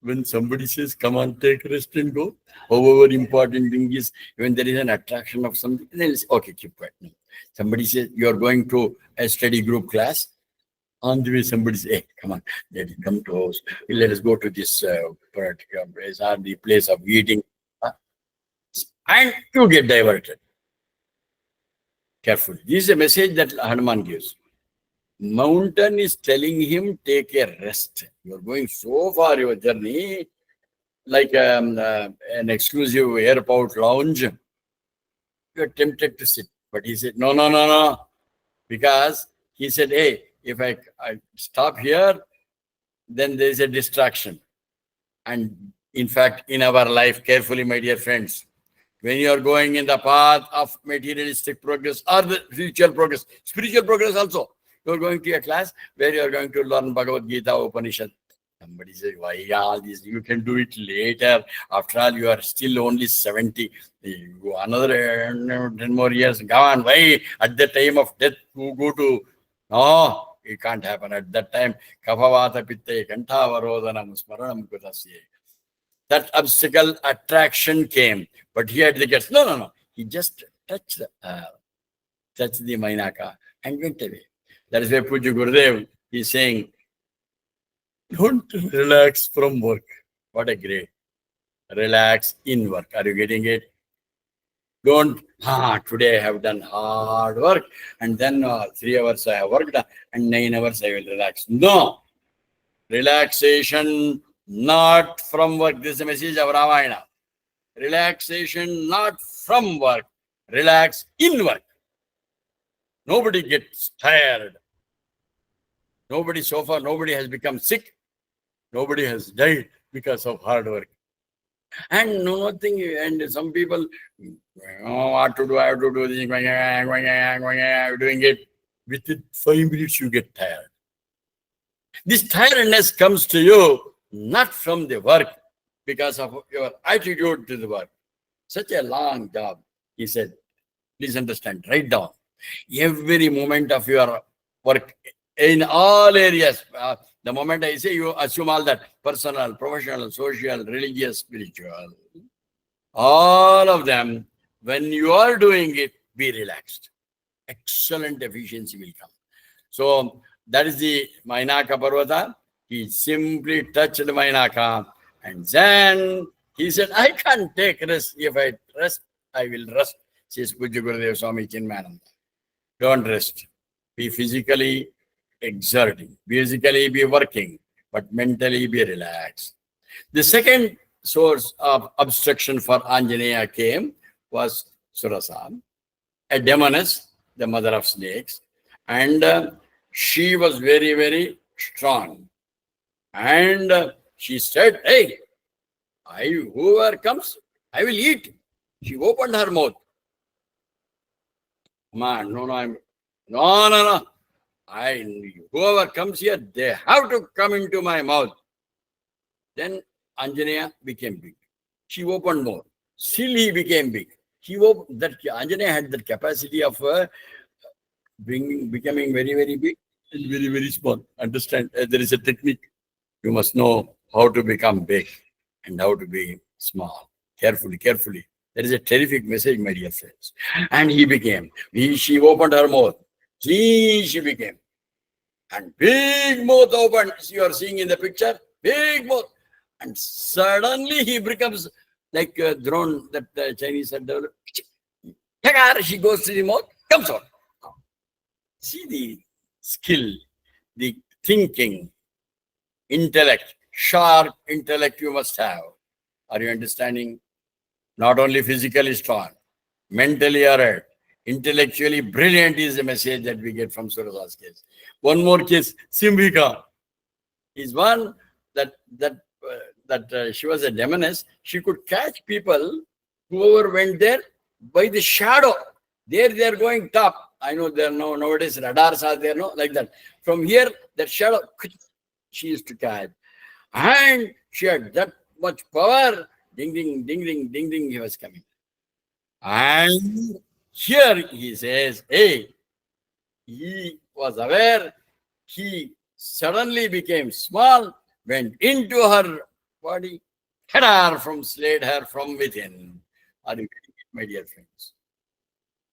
Speaker 1: when somebody says, come on, take rest and go, however important thing is, when there is an attraction of something, then it's okay, keep quiet. No. Somebody says, you're going to a study group class. On the way, somebody says, hey, come on, daddy, come to us. Let us go to this particular place or the place of eating. And you get diverted. Careful. This is a message that Hanuman gives. Mountain is telling him, take a rest. You're going so far your journey, like an exclusive airport lounge. You're tempted to sit. But he said, no. Because he said, hey, if I stop here, then there is a distraction. And in fact, in our life, carefully, my dear friends, when you are going in the path of materialistic progress or the spiritual progress also, You're going to a class where you're going to learn Bhagavad Gita, Upanishad. Somebody says, why all this? You can do it later. After all, you are still only 70. You go another 10 more years. Go on. Why? At the time of death, you go to... No, it can't happen. At that time, Kaphavata Pitte, Kantavarodhanam, Smaranam Kutasye. That obstacle attraction came. But he had the guts. No. He just touched the Mainaka and went away. That is why Puja Gurudev is saying, don't relax from work. What a great. Relax in work. Are you getting it? Don't, today I have done hard work and then 3 hours I have worked and 9 hours I will relax. No. Relaxation not from work. This is the message of Ramayana. Relaxation not from work. Relax in work. Nobody gets tired. Nobody so far, nobody has become sick. Nobody has died because of hard work. And nothing, and some people, what to do, I have to do this, doing it. Within 5 minutes, you get tired. This tiredness comes to you not from the work, because of your attitude to the work. Such a long job, he said. Please understand, write down. Every moment of your work in all areas. The moment I say, you assume all that: personal, professional, social, religious, spiritual. All of them, when you are doing it, be relaxed. Excellent efficiency will come. So that is the Mainaka Parvata. He simply touched the Mainaka and then he said, I can't take rest. If I rest, I will rest, says Puja Gurudev Swami Chinmayanada. Don't rest. Be physically exerting, physically be working, but mentally be relaxed. The second source of obstruction for Anjaneya came was Surasa, a demoness, the mother of snakes, and she was very, very strong. And she said, hey, whoever comes, I will eat. She opened her mouth. Man, no. Whoever comes here, they have to come into my mouth. Then Anjaneya became big. She opened more. Still he became big. Anjaneya had the capacity of becoming very, very big and very, very small. Understand? There is a technique. You must know how to become big and how to be small. Carefully. There is a terrific message, my dear friends. And she opened her mouth. She became. And big mouth opened. You are seeing in the picture, big mouth. And suddenly he becomes like a drone that the Chinese had developed. She goes to the mouth, comes out. See the skill, the thinking, intellect, sharp intellect you must have. Are you understanding? Not only physically strong, mentally alert, intellectually brilliant is the message that we get from Surasa's case. One more case, Simbhika, is one that she was a demoness. She could catch people, whoever went there, by the shadow. There they are going top. I know there are nowadays radars are there, no, like that. From here, that shadow, she used to catch. And she had that much power. Ding, ding, ding, ding, ding, ding, he was coming. And here he says, hey, he was aware, he suddenly became small, went into her body, slayed her from within. Are you getting it, my dear friends?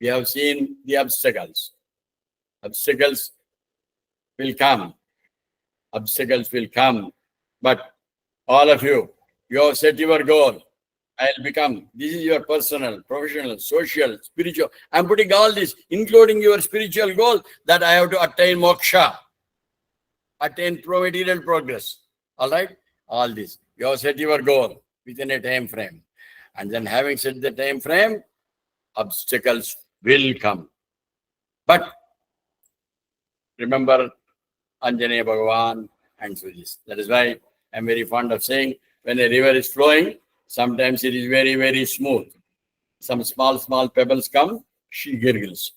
Speaker 1: We have seen the obstacles. Obstacles will come. Obstacles will come. But all of you, you have set your goal. I'll become. This is your personal, professional, social, spiritual. I'm putting all this, including your spiritual goal, that I have to attain moksha, attain material progress. All right? All this. You have set your goal within a time frame. And then having set the time frame, obstacles will come. But remember Anjaneya Bhagavan and so this. That is why I'm very fond of saying, when a river is flowing, sometimes it is very, very smooth. Some small pebbles come, she gurgles.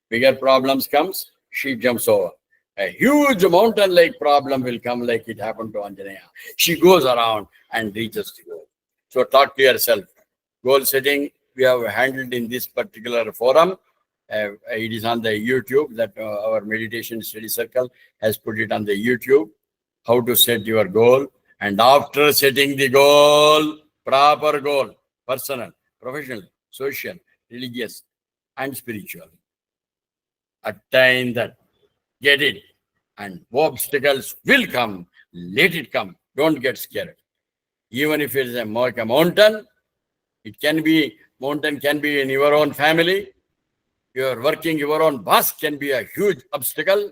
Speaker 1: Bigger problems comes, she jumps over. A huge mountain-like problem will come like it happened to Anjaneya. She goes around and reaches the goal. So talk to yourself. Goal setting, we have handled in this particular forum. It is on the YouTube that our meditation study circle has put it on the YouTube. How to set your goal. And after setting the goal, proper goal, personal, professional, social, religious, and spiritual. Attain that. Get it. And obstacles will come. Let it come. Don't get scared. Even if it is a mountain, mountain can be in your own family. You are working, your own boss can be a huge obstacle.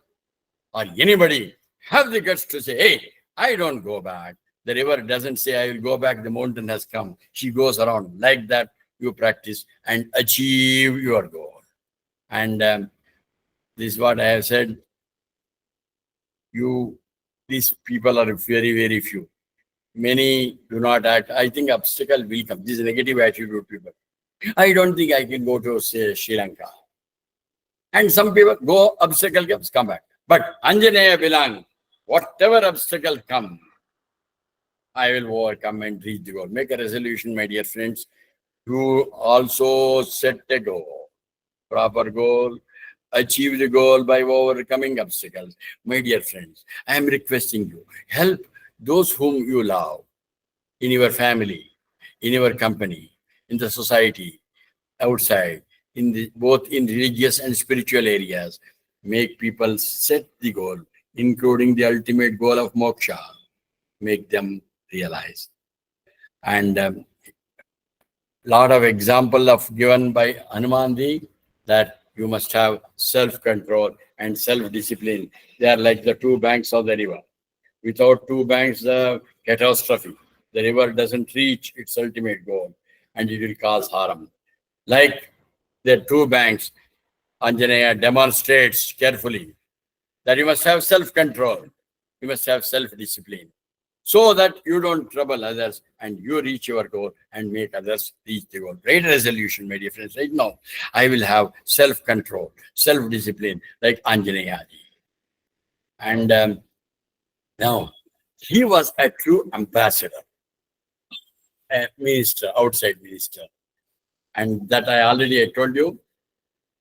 Speaker 1: Or anybody have the guts to say, hey, I don't go back. The river doesn't say, I will go back. The mountain has come. She goes around. Like that, you practice and achieve your goal. And this is what I have said. These people are very, very few. Many do not act. I think obstacle will come. This is negative attitude people. I don't think I can go to, say, Sri Lanka. And some people go, obstacle comes, come back. But Anjaneya belong. Whatever obstacle come, I will overcome and reach the goal. Make a resolution, my dear friends. You also set a goal. Proper goal. Achieve the goal by overcoming obstacles. My dear friends, I am requesting you, help those whom you love in your family, in your company, in the society, outside, both in religious and spiritual areas. Make people set the goal, including the ultimate goal of moksha. Make them realize. And lot of example of given by Hanumanji that you must have self-control and self-discipline. They are like the two banks of the river. Without two banks, the catastrophe. The river doesn't reach its ultimate goal and it will cause harm. Like the two banks, Anjaneya demonstrates carefully that you must have self-control. You must have self-discipline so that you don't trouble others and you reach your goal and make others reach the goal. Great resolution, my dear friends. Right now, I will have self-control, self-discipline like Anjaneya ji. And now, he was a true ambassador, a minister, outside minister. And that I told you,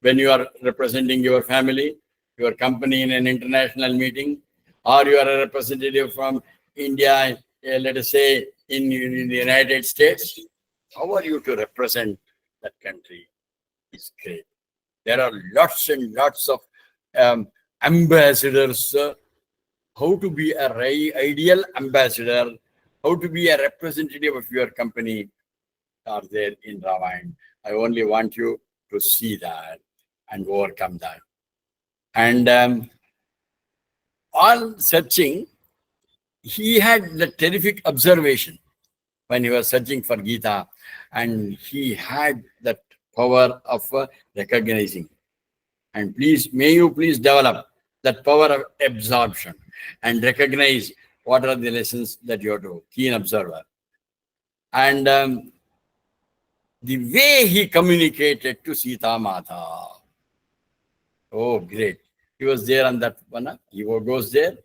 Speaker 1: when you are representing your family, your company in an international meeting, or you are a representative from India, let us say in the United States, how are you to represent that country? It's great. There are lots and lots of ambassadors. How to be an ideal ambassador, how to be a representative of your company are there in Ramayana. I only want you to see that and overcome that. And all searching, he had the terrific observation when he was searching for Gita, and he had that power of recognizing. And may you please develop that power of absorption and recognize what are the lessons that you have to keen observer. And the way he communicated to Sita Mata. Oh, great. He was there on that one. He goes there.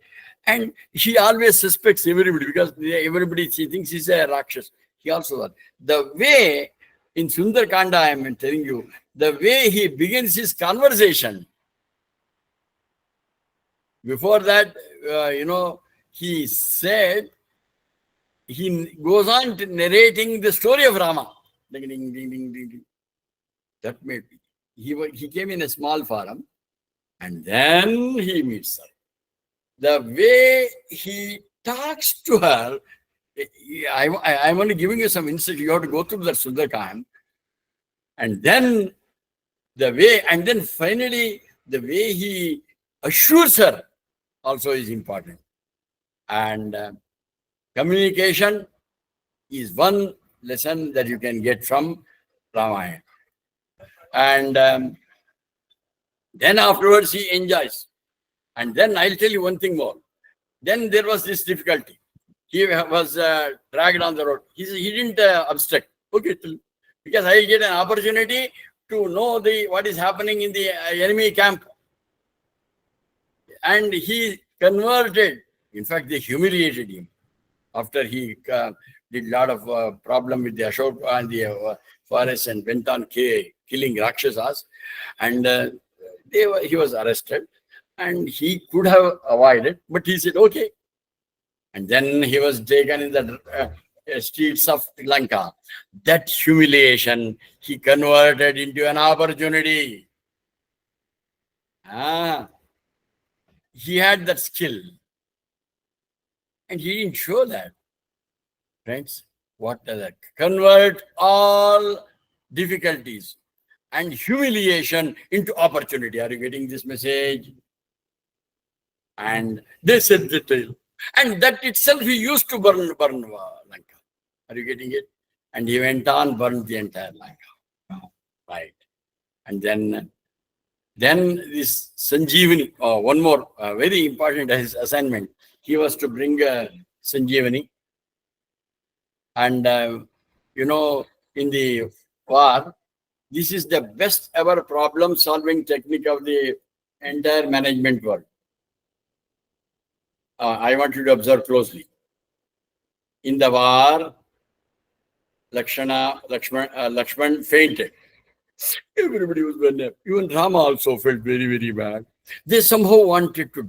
Speaker 1: And he always suspects everybody because everybody thinks he's a Rakshas. He also, the way in Sundar Kanda, I am telling you, the way he begins his conversation. Before that, he said, he goes on to narrating the story of Rama. Ding, ding, ding, ding, ding, ding. That made me. He came in a small forum and then he meets her. The way he talks to her, I'm only giving you some insight. You have to go through that Sundarkand. And then finally, the way he assures her also is important. And communication is one lesson that you can get from Ramayana. And then afterwards he enjoys. And then I'll tell you one thing more. Then there was this difficulty. He was dragged on the road. He didn't obstruct. Okay, because I'll get an opportunity to know what is happening in the enemy camp. And he converted. In fact, they humiliated him after he did a lot of problem with the Ashoka and the forest and went on killing Rakshasas. And he was arrested. And he could have avoided, but he said, okay. And then he was taken in the streets of Lanka. That humiliation, he converted into an opportunity. He had that skill. And he didn't show that. Friends, what does that? Convert all difficulties and humiliation into opportunity. Are you getting this message? And they said the tale. And that itself he used to burn Lanka. Are you getting it? And he went on, burned the entire Lanka. Right. And then this Sanjeevani, one more very important assignment. He was to bring Sanjeevani. And, in the war, this is the best ever problem solving technique of the entire management world. I want you to observe closely. In the war, Lakshman fainted. Everybody was running. Even Rama also felt very, very bad. They somehow wanted to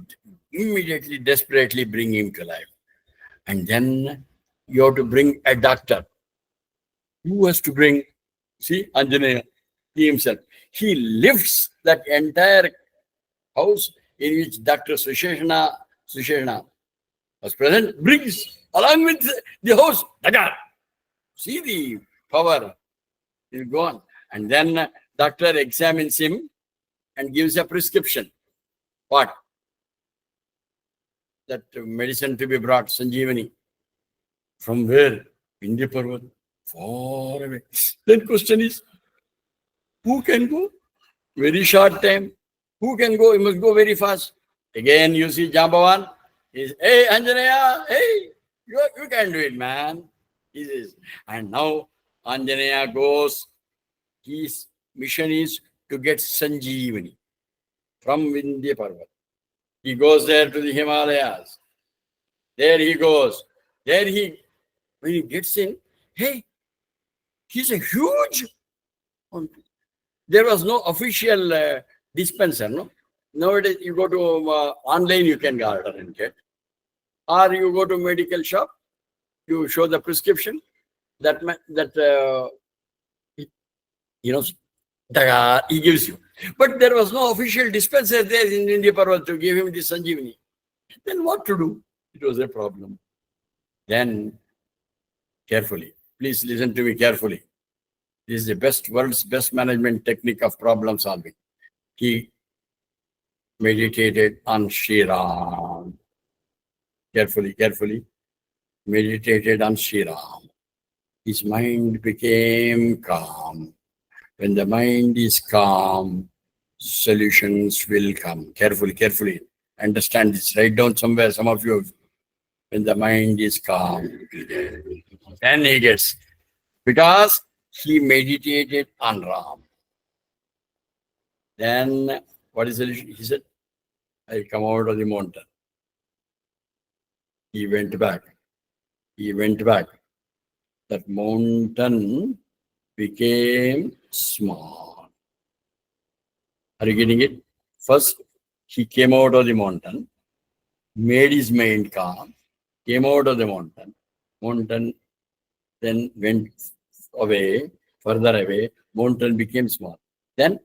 Speaker 1: immediately, desperately bring him to life. And then you have to bring a doctor. Who has to bring? See, Anjaneya, he himself. He lifts that entire house in which Dr. Susheshana was present, brings along with the house, Daga. See the power is gone. And then doctor examines him and gives a prescription. What? That medicine to be brought, Sanjeevani. From where? Indra Parvat. Far away. Then question is, who can go? Very short time. Who can go? He must go very fast. Again, you see Jambavan. He says, hey, Anjaneya, hey, you can do it, man. He says, and now Anjaneya goes. His mission is to get Sanjeevani from Vindhya Parvat. He goes there to the Himalayas. There he goes. When he gets in, hey, he's a huge. There was no official dispenser, no? Nowadays, you go to online, you can order and get. Or you go to medical shop, you show the prescription, he gives you. But there was no official dispenser there in India Parvat to give him the Sanjeevani. Then what to do? It was a problem. Then, carefully, please listen to me carefully. This is the world's best management technique of problem solving. He meditated on Shri Ram. Carefully, meditated on Shri Ram. His mind became calm. When the mind is calm, solutions will come. Carefully. Understand this. Write down somewhere, some of you. When the mind is calm, then he gets. Because he meditated on Ram. Then, what is the solution? He said, I'll come out of the mountain. He went back. That mountain became small. Are you getting it? First, he came out of the mountain, made his mind calm, came out of the mountain, then went away, further away, mountain became small. Then,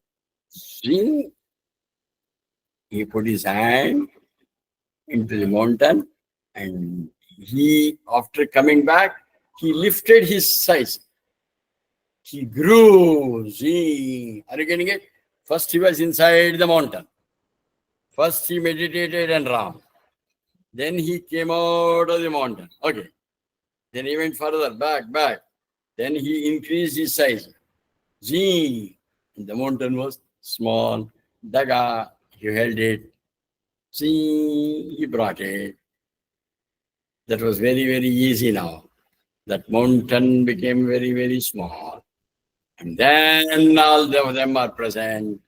Speaker 1: he put his hand into the mountain, and after coming back, he lifted his size. He grew. See, are you getting it? First he was inside the mountain. First he meditated on Ram. Then he came out of the mountain. Okay. Then he went further, back. Then he increased his size. See, the mountain was small. Daga, he held it. See, he brought it. That was very, very easy now. That mountain became very, very small. And then all of them are present.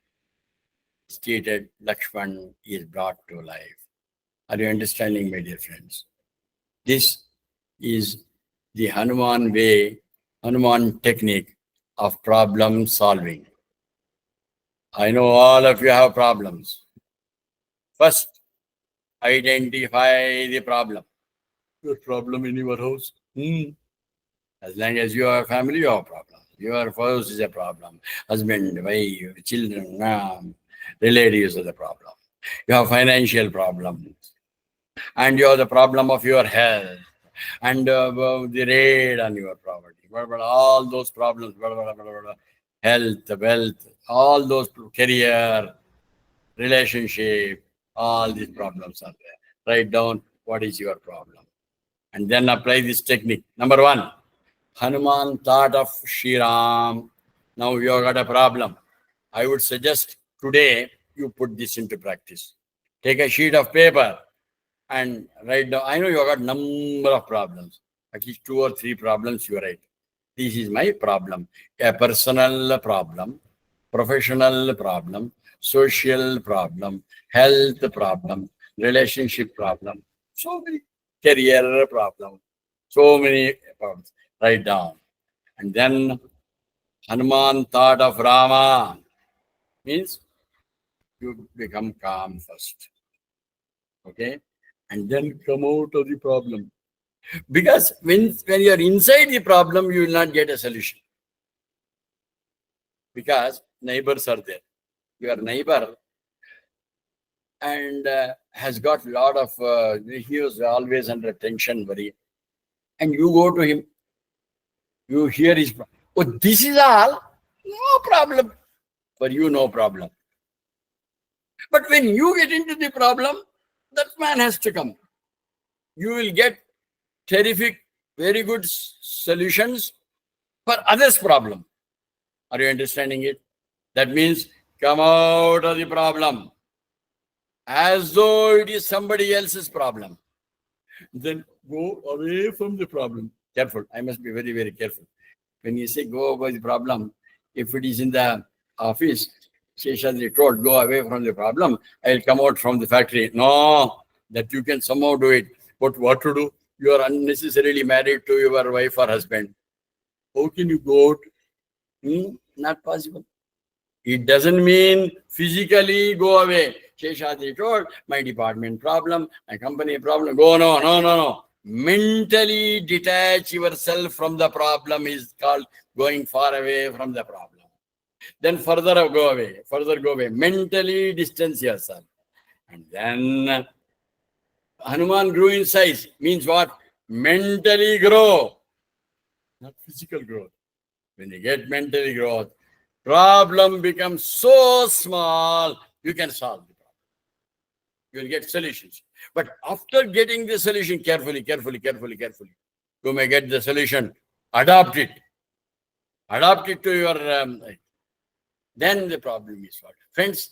Speaker 1: stated Lakshman is brought to life. Are you understanding, my dear friends? This is the Hanuman way, Hanuman technique of problem solving. I know all of you have problems. First, identify the problem. Your problem in your house. As long as you have a family, you have a problem. Your house is a problem. Husband, wife, children, relatives are the problem. You have financial problems. And you have the problem of your health. And the raid on your property. All those problems. Health, wealth, all those, career, relationship, all these problems are there. Write down what is your problem. And then apply this technique. Number one, Hanuman thought of Shri Ram. Now you have got a problem. I would suggest today you put this into practice. Take a sheet of paper and write down. I know you have got number of problems. At least 2 or 3 problems you write. This is my problem. A personal problem, professional problem, social problem, health problem, relationship problem, so many, career problem, so many problems. Write down. And then Hanuman thought of Rama. Means you become calm first. Okay? And then come out of the problem. Because when you are inside the problem, you will not get a solution. Because neighbors are there. Your neighbor and has got a lot of, he was always under tension, worry. And you go to him, you hear his problem. Oh, this is all? No problem. For you, no problem. But when you get into the problem, that man has to come. You will get terrific, very good solutions for others' problem. Are you understanding it? That means come out of the problem as though it is somebody else's problem. Then go away from the problem. Careful. I must be very, very careful. When you say go away the problem, if it is in the office, Seshadri told, go away from the problem, I will come out from the factory. No, that you can somehow do it. But what to do? You are unnecessarily married to your wife or husband. How can you go out? Not possible. It doesn't mean physically go away. Seshadri told, my department problem, my company problem. Go, no. Mentally detach yourself from the problem is called going far away from the problem. Then further go away. Mentally distance yourself. And then Hanuman grew in size. Means what? Mentally grow. Not physical growth. When you get mentally growth, problem becomes so small, you can solve the problem. You will get solutions. But after getting the solution, carefully, you may get the solution. Adopt it. Adopt it to your... then the problem is solved. Friends,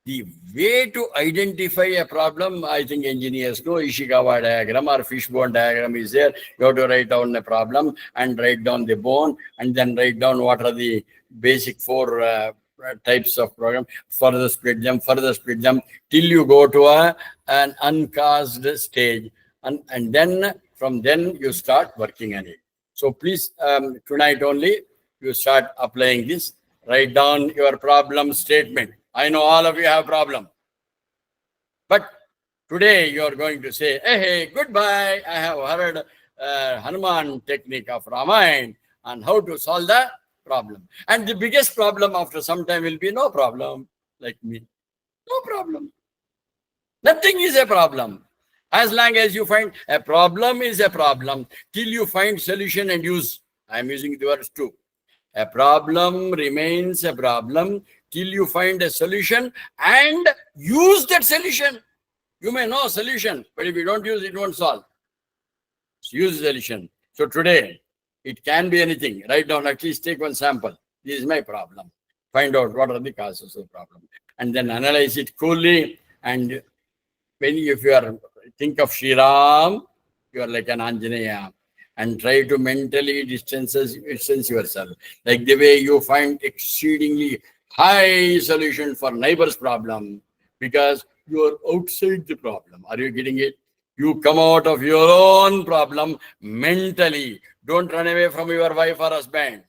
Speaker 1: the way to identify a problem, I think engineers know, Ishikawa diagram or fishbone diagram is there. You have to write down the problem and write down the bone and then write down what are the basic 4 types of program. Further split them till you go to an uncaused stage. And then from then you start working on it. So please, tonight only, you start applying this. Write down your problem statement. I know all of you have problem. But today you are going to say, hey, goodbye. I have heard Hanuman technique of Ramayana on how to solve the problem. And the biggest problem after some time will be no problem, like me. No problem. Nothing is a problem. As long as you find a problem is a problem, till you find solution and use. I am using the words too. A problem remains a problem till you find a solution and use that solution. You may know a solution, but if you don't use it, it won't solve. So use the solution. So today, it can be anything. Write down, at least take one sample. This is my problem. Find out what are the causes of the problem. And then analyze it coolly. And if you are think of Shri Ram, you are like an Anjaneya. And try to mentally distance yourself. Like the way you find exceedingly high solution for neighbor's problem because you are outside the problem. Are you getting it? You come out of your own problem mentally. Don't run away from your wife or husband.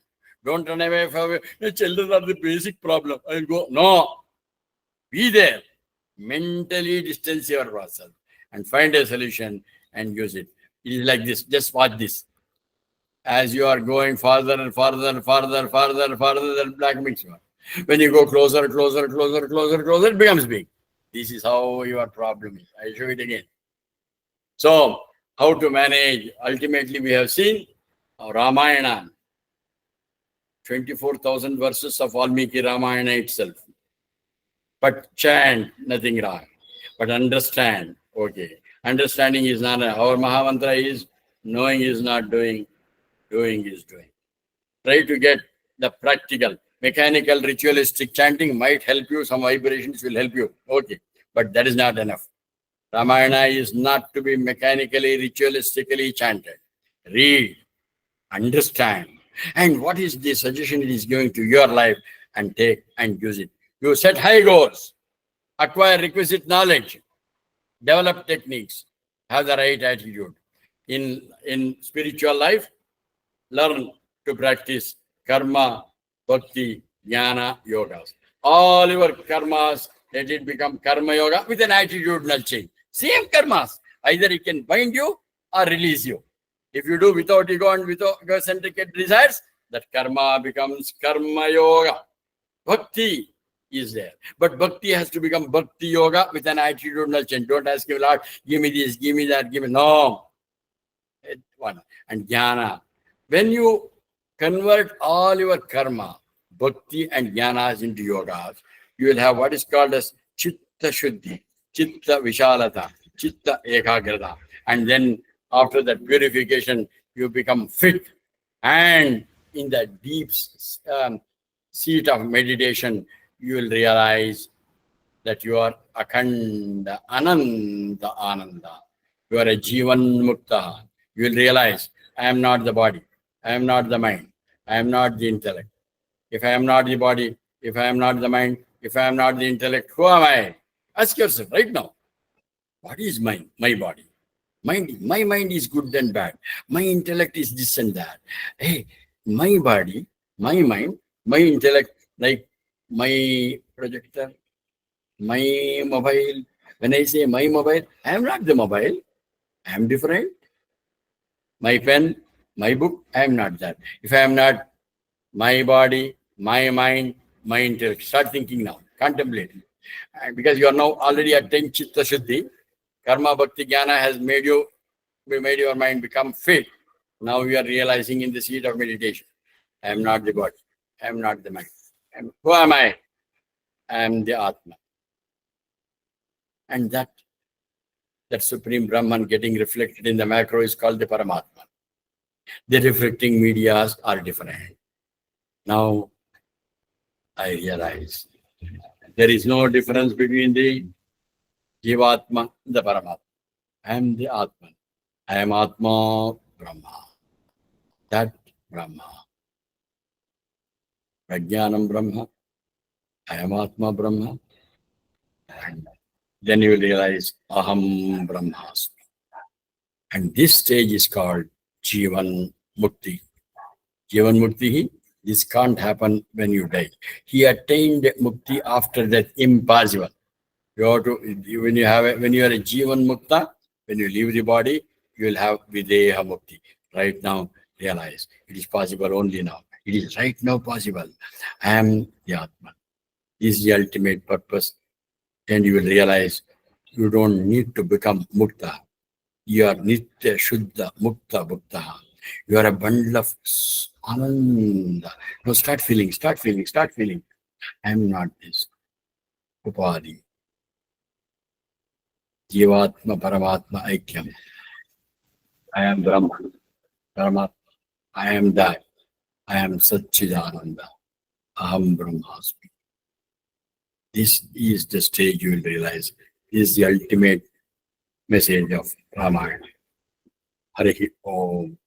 Speaker 1: Don't run away from your children are the basic problem. I'll go. No. Be there. Mentally distance yourself and find a solution and use it. It is like this. Just watch this. As you are going farther and farther and farther, the black makes you. When you go closer, it becomes big. This is how your problem is. I'll show it again. So, how to manage? Ultimately, we have seen Ramayana, 24,000 verses of Valmiki Ramayana itself. But chant, nothing wrong. But understand, okay. Understanding is not, our Mahamantra is knowing is not doing, doing is doing. Try to get the practical. Mechanical, ritualistic chanting might help you. Some vibrations will help you. Okay. But that is not enough. Ramayana is not to be mechanically, ritualistically chanted. Read, understand. And what is the suggestion it is giving to your life and take and use it. You set high goals, acquire requisite knowledge, develop techniques, have the right attitude. In spiritual life, learn to practice karma, bhakti, jnana, yogas. All your karmas, let it become karma yoga with an attitudinal change. Same karmas. Either it can bind you or release you. If you do without ego and without egocentric desires, that karma becomes karma yoga. Bhakti is there. But bhakti has to become bhakti yoga with an attitudinal change. Don't ask him, Lord, give me this, give me that, give me. No. One. And jnana. When you convert all your karma, bhakti and jnanas into yogas, you will have what is called as chitta shuddhi, chitta vishalata, chitta ekagrata. And then after that purification, you become fit. And in the deep seat of meditation, you will realize that you are akhanda, ananda, ananda. You are a jivan mukta. You will realize, I am not the body. I am not the mind. I am not the intellect. If I am not the body, if I am not the mind, if I am not the intellect, who am I? Ask yourself right now, what is my body? My mind is good and bad. My intellect is this and that. Hey, my body, my mind, my intellect, like my projector, my mobile. When I say my mobile, I am not the mobile. I am different. My pen, my book, I am not that. If I am not my body, my mind, my intellect, start thinking now, contemplate. And because you are now already at 10 chitta shuddhi, karma bhakti jnana has made your mind become fit. Now you are realizing in the seat of meditation, I am not the body, I am not the mind. Who am I? I am the Atma. And that Supreme Brahman getting reflected in the macro is called the Paramatma. The reflecting medias are different. Now I realize there is no difference between the Jivatma and the Paramatma. I am the Atman. I am Atma Brahma. That Brahma. Prajnanam Brahma. I am Atma Brahma. And then you will realize Aham Brahmasmi. And this stage is called Jivan Mukti. Jivan Mukti, this can't happen when you die. He attained Mukti after death, impossible. You have to, when you are a Jivan Mukta, when you leave the body, you will have Videha Mukti. Right now, realize it is possible only now. It is right now possible. I am the Atman. This is the ultimate purpose. And you will realize you don't need to become Mukta. You are Nitya Shuddha Mukta Bhukta. You are a bundle of Ananda. Now start feeling. I am not this. Upadhi. Jivatma Paramatma Aikyam. I am Brahma. Paramatma. I am that. I am Satchidananda. Aham Brahmasmi. This is the stage you will realize. This is the ultimate message of Ramayana. Harihi Om.